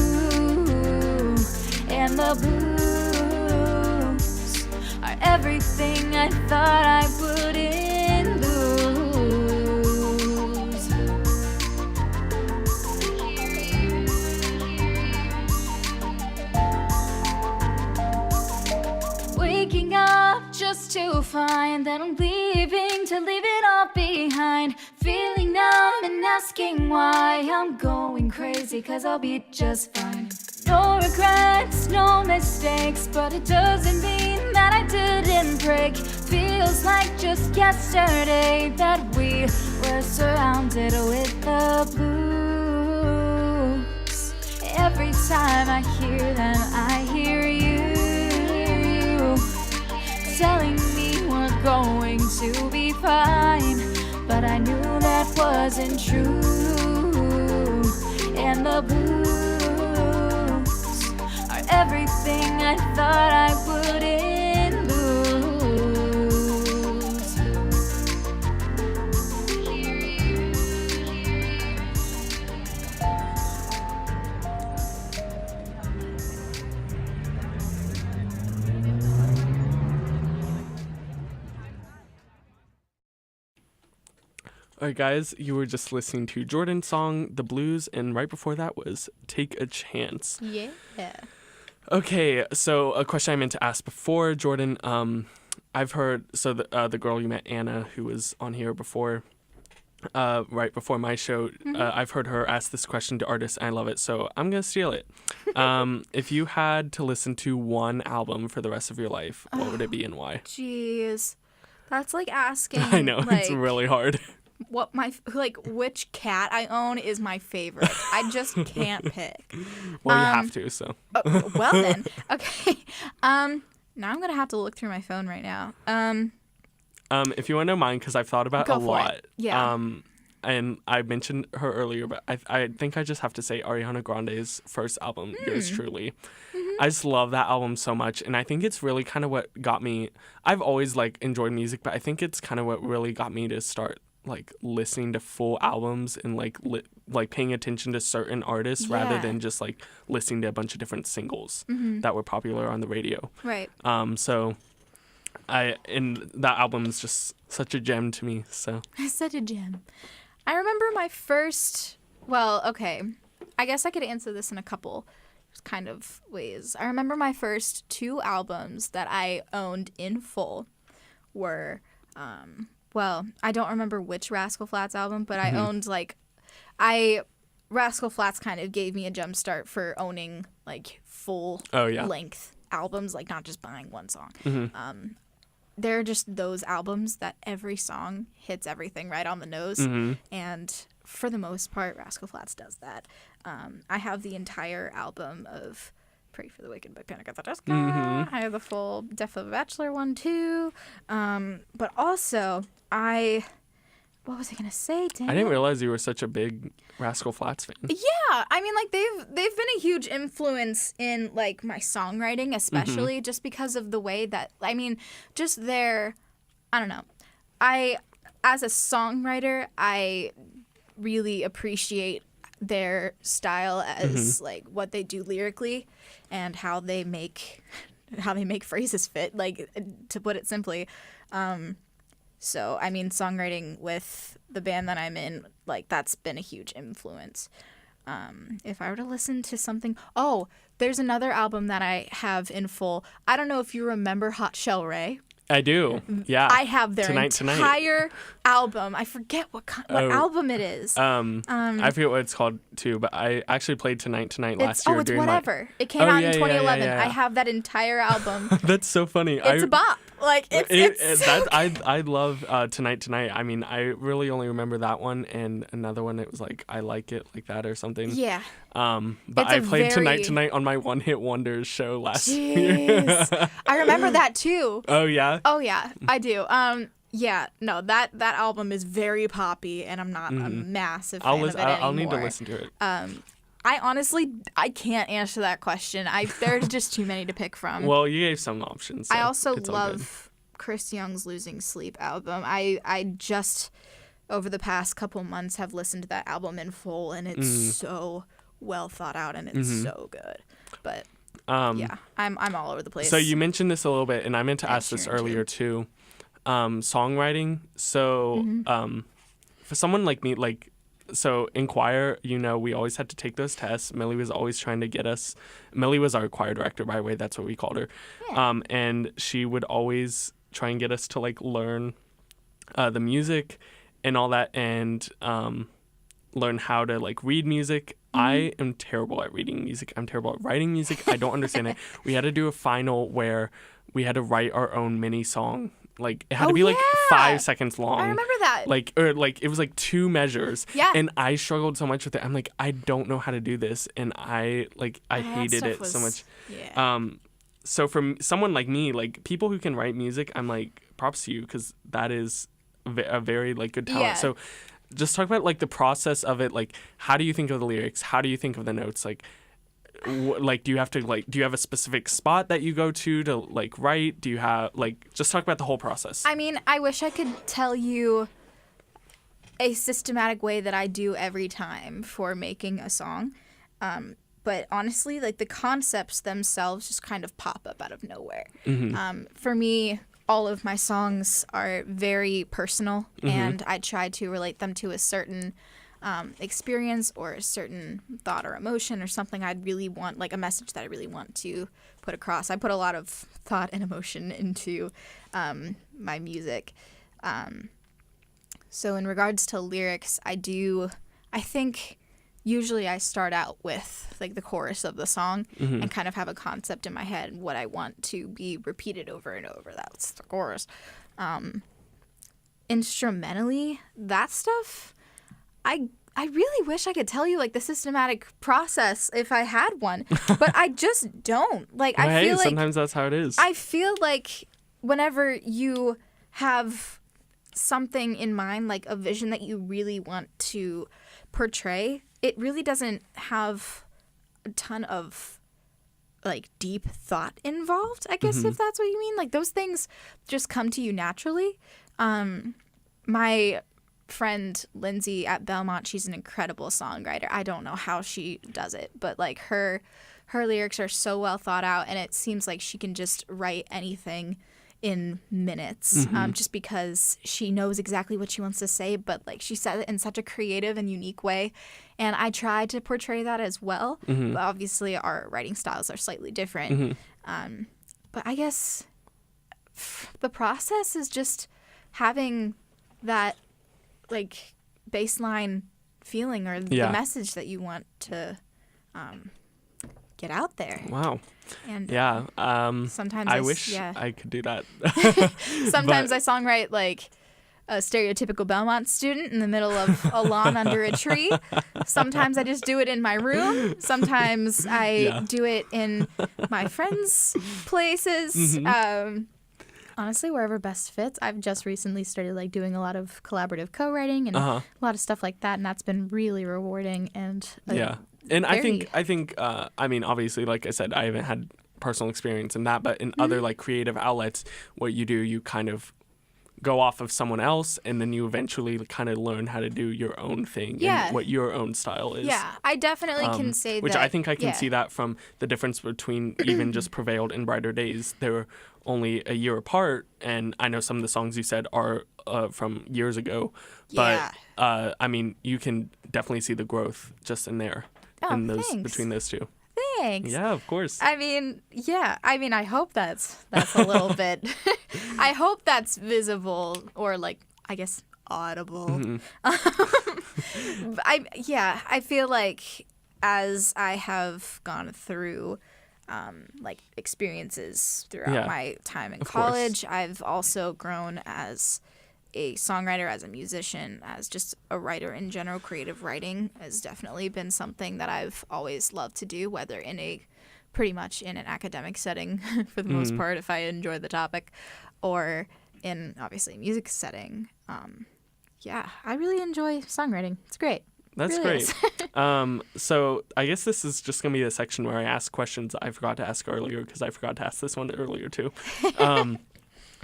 [SPEAKER 3] And the blues are everything I thought I wouldn't lose. Waking up just to find that and I'm leaving to leave it all behind. Feeling numb and asking why I'm going crazy, 'cause I'll be just fine. No regrets, no mistakes, but it doesn't mean that I didn't break. Feels like just yesterday that we were surrounded with the blues. Every time I hear them, I hear you telling me we're going to be fine, but I knew that wasn't true. And the blues are everything I thought I wouldn't lose.
[SPEAKER 1] All right, guys, you were just listening to Jordan's song, The Blues, and right before that was Take a Chance.
[SPEAKER 2] Yeah.
[SPEAKER 1] Okay, so a question I meant to ask before, Jordan, I've heard, so the girl you met, Anna, who was on here before, right before my show, I've heard her ask this question to artists, and I love it, so I'm going to steal it. If you had to listen to one album for the rest of your life, what would it be and why?
[SPEAKER 2] Jeez. That's like asking.
[SPEAKER 1] I know, it's really hard.
[SPEAKER 2] What which cat I own is my favorite. I just can't pick.
[SPEAKER 1] Well, you have to, so.
[SPEAKER 2] Well then, okay. Now I'm gonna have to look through my phone right now.
[SPEAKER 1] If you want to know mine, because I've thought about
[SPEAKER 2] Go
[SPEAKER 1] a
[SPEAKER 2] for
[SPEAKER 1] lot.
[SPEAKER 2] it. Yeah.
[SPEAKER 1] And I mentioned her earlier, but I think I just have to say Ariana Grande's first album, Yours Truly. I just love that album so much, and I think it's really kind of what got me. I've always like enjoyed music, but I think it's kind of what really got me to start like listening to full albums and like paying attention to certain artists rather than just like listening to a bunch of different singles that were popular on the radio.
[SPEAKER 2] Right.
[SPEAKER 1] So and that album is just such a gem to me. So
[SPEAKER 2] Such a gem. I remember my first. Well, okay. I guess I could answer this in a couple kind of ways. I remember my first two albums that I owned in full were. Well, I don't remember which Rascal Flatts album, but I owned Rascal Flatts kind of gave me a jump start for owning like full length albums, like not just buying one song. They're just those albums that every song hits everything right on the nose, and for the most part, Rascal Flatts does that. I have the entire album of Pray for the Wicked by Panic at the Disco. I have the full Death of a Bachelor one too. But also, what was I gonna say? Dang
[SPEAKER 1] I didn't
[SPEAKER 2] it.
[SPEAKER 1] realize you were such a big Rascal Flatts fan.
[SPEAKER 2] Yeah, I mean, like they've been a huge influence in like my songwriting, especially just because of the way that just their, I don't know. As a songwriter, I really appreciate their style as like what they do lyrically and how they make phrases fit, like, to put it simply. So I mean, songwriting with the band that I'm in, like, that's been a huge influence. If I were to listen to something, there's another album that I have in full. I don't know if you remember Hot Shell Ray.
[SPEAKER 1] I do. Yeah.
[SPEAKER 2] I have their
[SPEAKER 1] Tonight.
[SPEAKER 2] entire album. I forget what album it is.
[SPEAKER 1] I forget what it's called too, but I actually played Tonight last year.
[SPEAKER 2] It's whatever. It came out in 2011. I have that entire album.
[SPEAKER 1] That's so funny.
[SPEAKER 2] It's a bop. Like
[SPEAKER 1] I love Tonight. I mean, I really only remember that one and another one. It was like I Like It Like That or something.
[SPEAKER 2] Yeah.
[SPEAKER 1] But I played Tonight on my One Hit Wonders show last year.
[SPEAKER 2] I remember that too.
[SPEAKER 1] Oh yeah.
[SPEAKER 2] Oh yeah, I do. Yeah, no, that album is very poppy, and I'm not a massive fan of it anymore.
[SPEAKER 1] I'll need to listen to it.
[SPEAKER 2] I honestly can't answer that question. There's just too many to pick from.
[SPEAKER 1] Well, you gave some options. So
[SPEAKER 2] I also
[SPEAKER 1] it's
[SPEAKER 2] love Chris Young's Losing Sleep album. I just over the past couple months have listened to that album in full, and it's so well thought out, and it's so good. But yeah, I'm all over the place.
[SPEAKER 1] So you mentioned this a little bit, and I meant to ask this earlier too. Songwriting. So for someone like me, like, so in choir, we always had to take those tests. Millie was always trying to get us. Millie was our choir director, by the way. That's what we called her. Yeah. And she would always try and get us to like learn the music and all that, and learn how to like read music. I am terrible at reading music. I'm terrible at writing music. I don't understand it. We had to do a final where we had to write our own mini song. Like it had to be like 5 seconds long.
[SPEAKER 2] I remember that.
[SPEAKER 1] Like it was like 2 measures.
[SPEAKER 2] Yeah.
[SPEAKER 1] And I struggled so much with it. I'm like, I don't know how to do this, and I hated it so much.
[SPEAKER 2] Yeah.
[SPEAKER 1] So from someone like me, like people who can write music, I'm like, props to you, because that is a very like good talent.
[SPEAKER 2] Yeah.
[SPEAKER 1] So just talk about like the process of it. Like, how do you think of the lyrics? How do you think of the notes? Like, do you have a specific spot that you go to like write? Do you have like, just talk about the whole process?
[SPEAKER 2] I mean, I wish I could tell you a systematic way that I do every time for making a song. But honestly, like the concepts themselves just kind of pop up out of nowhere. For me, all of my songs are very personal, and I try to relate them to a certain experience or a certain thought or emotion or something I'd really want, like a message that I really want to put across. I put a lot of thought and emotion into my music. So in regards to lyrics, I think usually I start out with like the chorus of the song and kind of have a concept in my head and what I want to be repeated over and over. That's the chorus. Instrumentally, that stuff, I really wish I could tell you like the systematic process if I had one, but I just don't. Like
[SPEAKER 1] well,
[SPEAKER 2] I feel like
[SPEAKER 1] sometimes that's how it is.
[SPEAKER 2] I feel like whenever you have something in mind, like a vision that you really want to portray, it really doesn't have a ton of like deep thought involved, I guess, if that's what you mean. Like those things just come to you naturally. My friend Lindsay at Belmont, she's an incredible songwriter. I don't know how she does it, but like her lyrics are so well thought out, and it seems like she can just write anything in minutes, just because she knows exactly what she wants to say, but like she says it in such a creative and unique way. And I try to portray that as well, but obviously our writing styles are slightly different. But I guess the process is just having that like baseline feeling or the message that you want to get out there.
[SPEAKER 1] Wow.
[SPEAKER 2] And sometimes
[SPEAKER 1] I wish I could do that.
[SPEAKER 2] Sometimes I songwrite like a stereotypical Belmont student in the middle of a lawn under a tree. Sometimes I just do it in my room. Sometimes I do it in my friends' places. Honestly, wherever best fits. I've just recently started like doing a lot of collaborative co-writing and a lot of stuff like that, and that's been really rewarding and
[SPEAKER 1] And I think I mean, obviously, like I said, I haven't had personal experience in that, but in other like creative outlets, what you do, you kind of go off of someone else, and then you eventually kind of learn how to do your own thing and what your own style is.
[SPEAKER 2] Yeah, I definitely can say
[SPEAKER 1] which
[SPEAKER 2] that.
[SPEAKER 1] I think I can see that from the difference between even just Prevailed and Brighter Days. They were only a year apart, and I know some of the songs you said are from years ago, but I mean, you can definitely see the growth just in there. Between those two.
[SPEAKER 2] Thanks.
[SPEAKER 1] Yeah, of course.
[SPEAKER 2] I mean, I hope that's a little bit. I hope that's visible or like, I guess, audible. I feel like as I have gone through like experiences throughout my time in college, I've also grown as a songwriter, as a musician, as just a writer in general. Creative writing has definitely been something that I've always loved to do, whether pretty much in an academic setting for the most part, if I enjoy the topic, or in obviously a music setting. I really enjoy songwriting. It's great.
[SPEAKER 1] That's
[SPEAKER 2] really
[SPEAKER 1] great. So I guess this is just going to be the section where I ask questions I forgot to ask earlier, because I forgot to ask this one earlier too.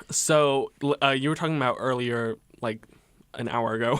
[SPEAKER 1] So you were talking about earlier, like an hour ago,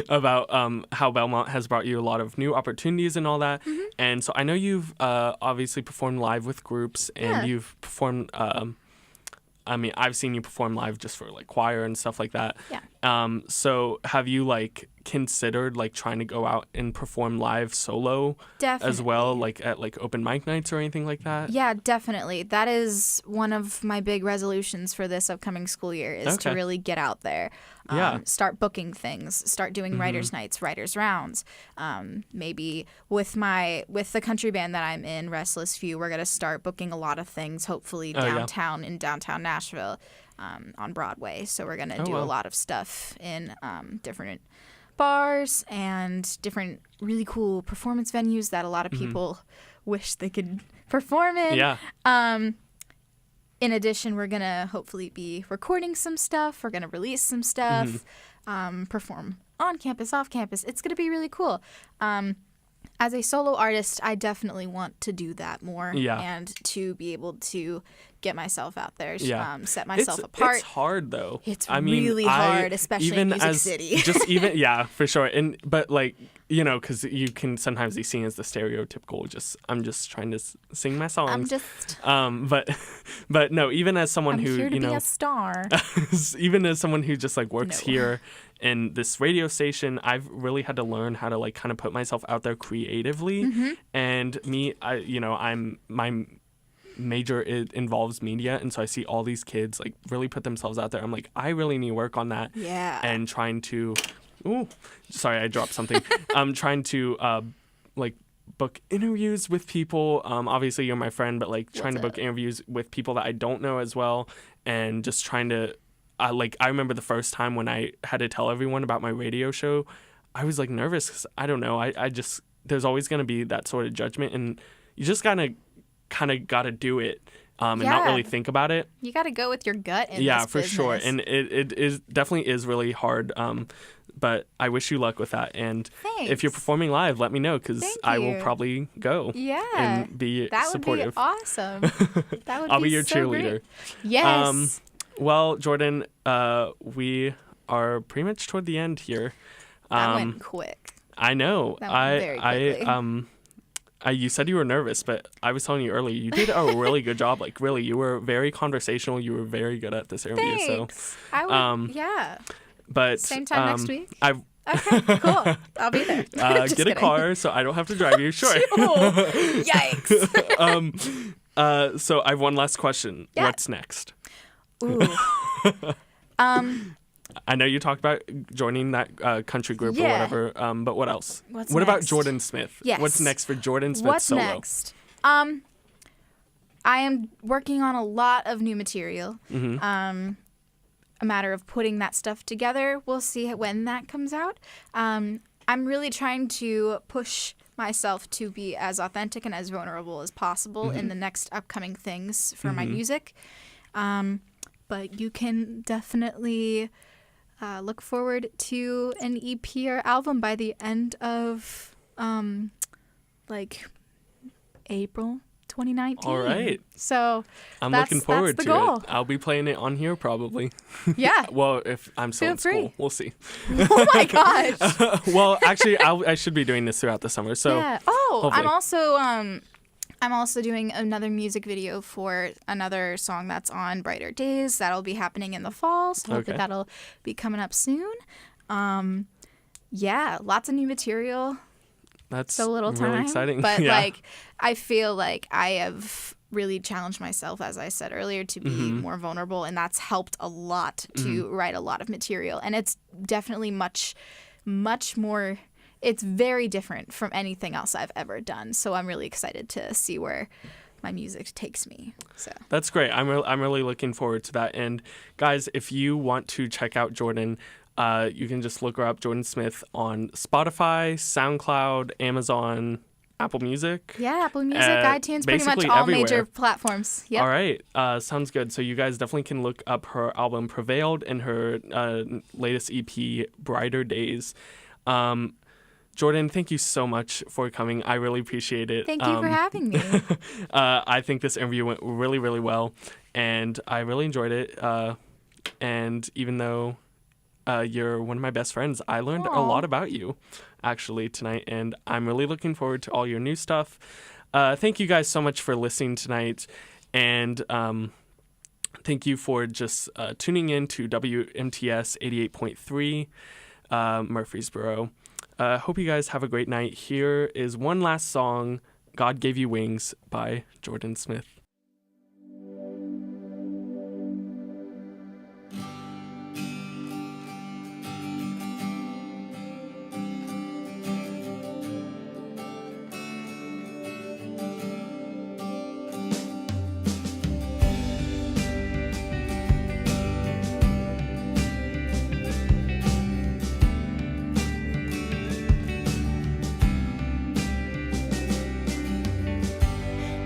[SPEAKER 1] about how Belmont has brought you a lot of new opportunities and all that. And so I know you've obviously performed live with groups, and you've performed, I mean, I've seen you perform live just for like choir and stuff like that.
[SPEAKER 2] Yeah.
[SPEAKER 1] So have you like considered like trying to go out and perform live solo as well, like at like open mic nights or anything like that?
[SPEAKER 2] Yeah, definitely. That is one of my big resolutions for this upcoming school year is to really get out there. Start booking things, start doing writers' nights, writers' rounds. Maybe with the country band that I'm in, Restless Few, we're going to start booking a lot of things, hopefully downtown in downtown Nashville on Broadway. So we're going to do a lot of stuff in different bars and different really cool performance venues that a lot of people wish they could perform in.
[SPEAKER 1] Yeah.
[SPEAKER 2] In addition, we're going to hopefully be recording some stuff. We're going to release some stuff, perform on campus, off campus. It's going to be really cool. As a solo artist, I definitely want to do that more and to be able to get myself out there, set myself apart.
[SPEAKER 1] It's hard though.
[SPEAKER 2] It's really hard, especially in Music City.
[SPEAKER 1] For sure. But like, you know, because you can sometimes be seen as the stereotypical. I'm just trying to sing my songs. But no, even as someone who
[SPEAKER 2] here to be a star,
[SPEAKER 1] even as someone who just like works here in this radio station, I've really had to learn how to like kind of put myself out there creatively. And my major involves media, and so I see all these kids like really put themselves out there. I'm like, I really need to work on that. And trying to sorry, I dropped something. I'm trying to like book interviews with people. Obviously you're my friend, but like trying to book interviews with people that I don't know as well, and just trying to I remember the first time when I had to tell everyone about my radio show, I was like nervous because I don't know, I just, there's always going to be that sort of judgment, and you just kind of got to do it and not really think about it.
[SPEAKER 2] You got to go with your gut in
[SPEAKER 1] this
[SPEAKER 2] business.
[SPEAKER 1] Sure. And it is definitely is really hard. But I wish you luck with that. And if you're performing live, let me know, because I will probably go and be supportive.
[SPEAKER 2] That would be awesome. That would
[SPEAKER 1] I'll be your cheerleader.
[SPEAKER 2] Great. Yes.
[SPEAKER 1] Well, Jordan, we are pretty much toward the end here.
[SPEAKER 2] That went quick.
[SPEAKER 1] I know.
[SPEAKER 2] That went very quickly.
[SPEAKER 1] You said you were nervous, but I was telling you earlier, you did a really good job. Like, really, you were very conversational. You were very good at this interview.
[SPEAKER 2] Thanks.
[SPEAKER 1] So,
[SPEAKER 2] I would,
[SPEAKER 1] But
[SPEAKER 2] same time next week.
[SPEAKER 1] Okay,
[SPEAKER 2] cool. I'll be there.
[SPEAKER 1] Get a car so I don't have to drive you. Sure.
[SPEAKER 2] Yikes.
[SPEAKER 1] So I have one last question.
[SPEAKER 2] Yeah.
[SPEAKER 1] What's next?
[SPEAKER 2] Ooh.
[SPEAKER 1] I know you talked about joining that country group or whatever, but what else?
[SPEAKER 2] What
[SPEAKER 1] about Jordan Smith?
[SPEAKER 2] Yes.
[SPEAKER 1] What's next for Jordan Smith solo?
[SPEAKER 2] What's next? I am working on a lot of new material. A matter of putting that stuff together. We'll see when that comes out. I'm really trying to push myself to be as authentic and as vulnerable as possible in the next upcoming things for my music. But you can definitely look forward to an EP or album by the end of April 2019.
[SPEAKER 1] All right.
[SPEAKER 2] So
[SPEAKER 1] I'm looking forward
[SPEAKER 2] to
[SPEAKER 1] it. I'll be playing it on here probably.
[SPEAKER 2] Yeah.
[SPEAKER 1] Well, if I'm still in school, we'll see.
[SPEAKER 2] Oh my gosh.
[SPEAKER 1] Well, actually, I should be doing this throughout the summer. So
[SPEAKER 2] yeah. Oh,
[SPEAKER 1] hopefully.
[SPEAKER 2] I'm also doing another music video for another song that's on Brighter Days. That'll be happening in the fall. So hope that'll be coming up soon. Lots of new material.
[SPEAKER 1] That's
[SPEAKER 2] so little time,
[SPEAKER 1] really exciting.
[SPEAKER 2] But I feel like I have really challenged myself, as I said earlier, to be more vulnerable, and that's helped a lot to write a lot of material. And it's definitely much, much more. It's very different from anything else I've ever done. So I'm really excited to see where my music takes me. So
[SPEAKER 1] that's great. I'm really looking forward to that. And guys, if you want to check out Jordan, you can just look her up, Jordan Smith, on Spotify, SoundCloud, Amazon, Apple Music.
[SPEAKER 2] Yeah, Apple Music, iTunes, pretty much all
[SPEAKER 1] everywhere.
[SPEAKER 2] Major platforms. Yep.
[SPEAKER 1] All right. Sounds good. So you guys definitely can look up her album Prevailed and her latest EP, Brighter Days. Jordan, thank you so much for coming. I really appreciate it.
[SPEAKER 2] Thank you for having me.
[SPEAKER 1] I think this interview went really, really well, and I really enjoyed it. And even though you're one of my best friends, I learned a lot about you, actually, tonight, and I'm really looking forward to all your new stuff. Thank you guys so much for listening tonight, and Thank you for just tuning in to WMTS 88.3 Murfreesboro. Hope you guys have a great night. Here is one last song, God Gave You Wings by Jordan Smith.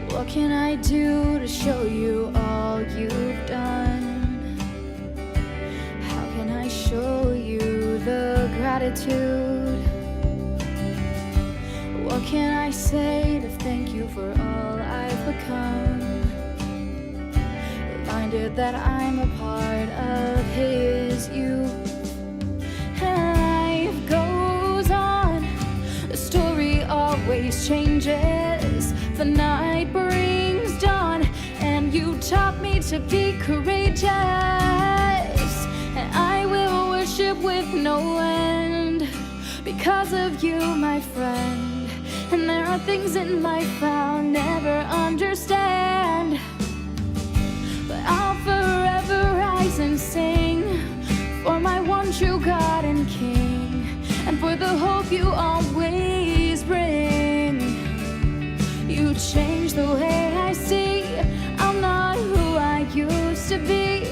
[SPEAKER 3] What can I do to show you all you've done? How can I show you the gratitude? What can I say to thank you for all I've become? Reminded that I'm a part of His youth. And life goes on, the story always changes. The night brings dawn, and you taught me to be courageous. And I will worship with no end because of you, my friend. And there are things in life I'll never understand, but I'll forever rise and sing for my one true God and King, and for the hope you always bring. You changed the way I see. I'm not who I used to be.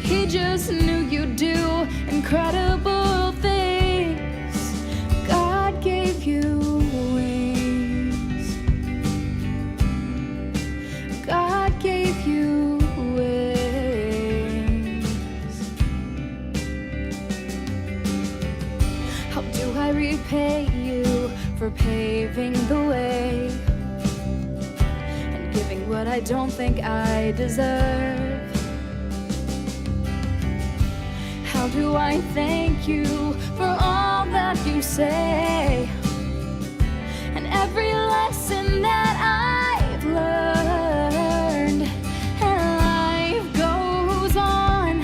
[SPEAKER 3] He just knew you'd do incredible things. God gave you wings. God gave you wings. How do I repay you for paving the way? Giving what I don't think I deserve. How do I thank you for all that you say, and every lesson that I've learned? And life goes on,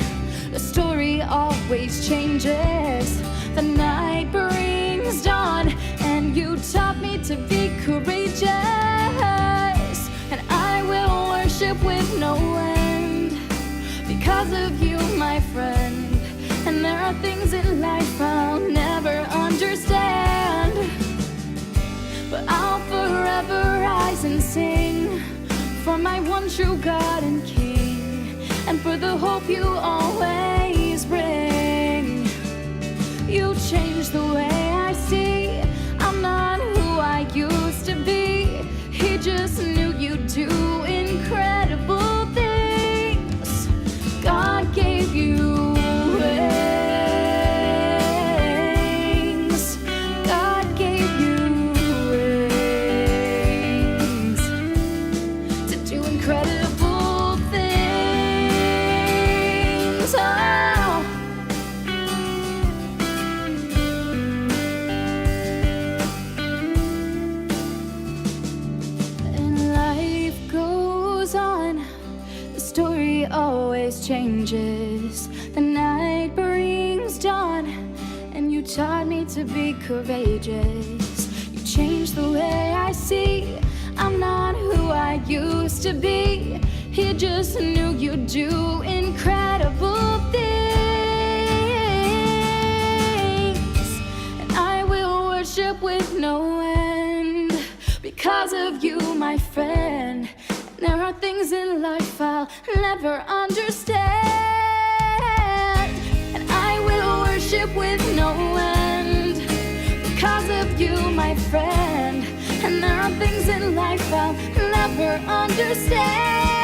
[SPEAKER 3] the story always changes. The night brings dawn, and you taught me to be courageous. With no end because of you, my friend. And there are things in life I'll never understand, but I'll forever rise and sing for my one true God and King, and for the hope you always bring. You changed the way I see. I'm not who I used to be. He just knew you'd do incredible things. God gave you wings. God gave you wings to do incredible things. Oh. Story always changes. The night brings dawn, and you taught me to be courageous. You changed the way I see. I'm not who I used to be. He just knew you'd do incredible things. And I will worship with no end because of you, my friend. There are things in life I'll never understand, and I will worship with no end because of you, my friend. And there are things in life I'll never understand,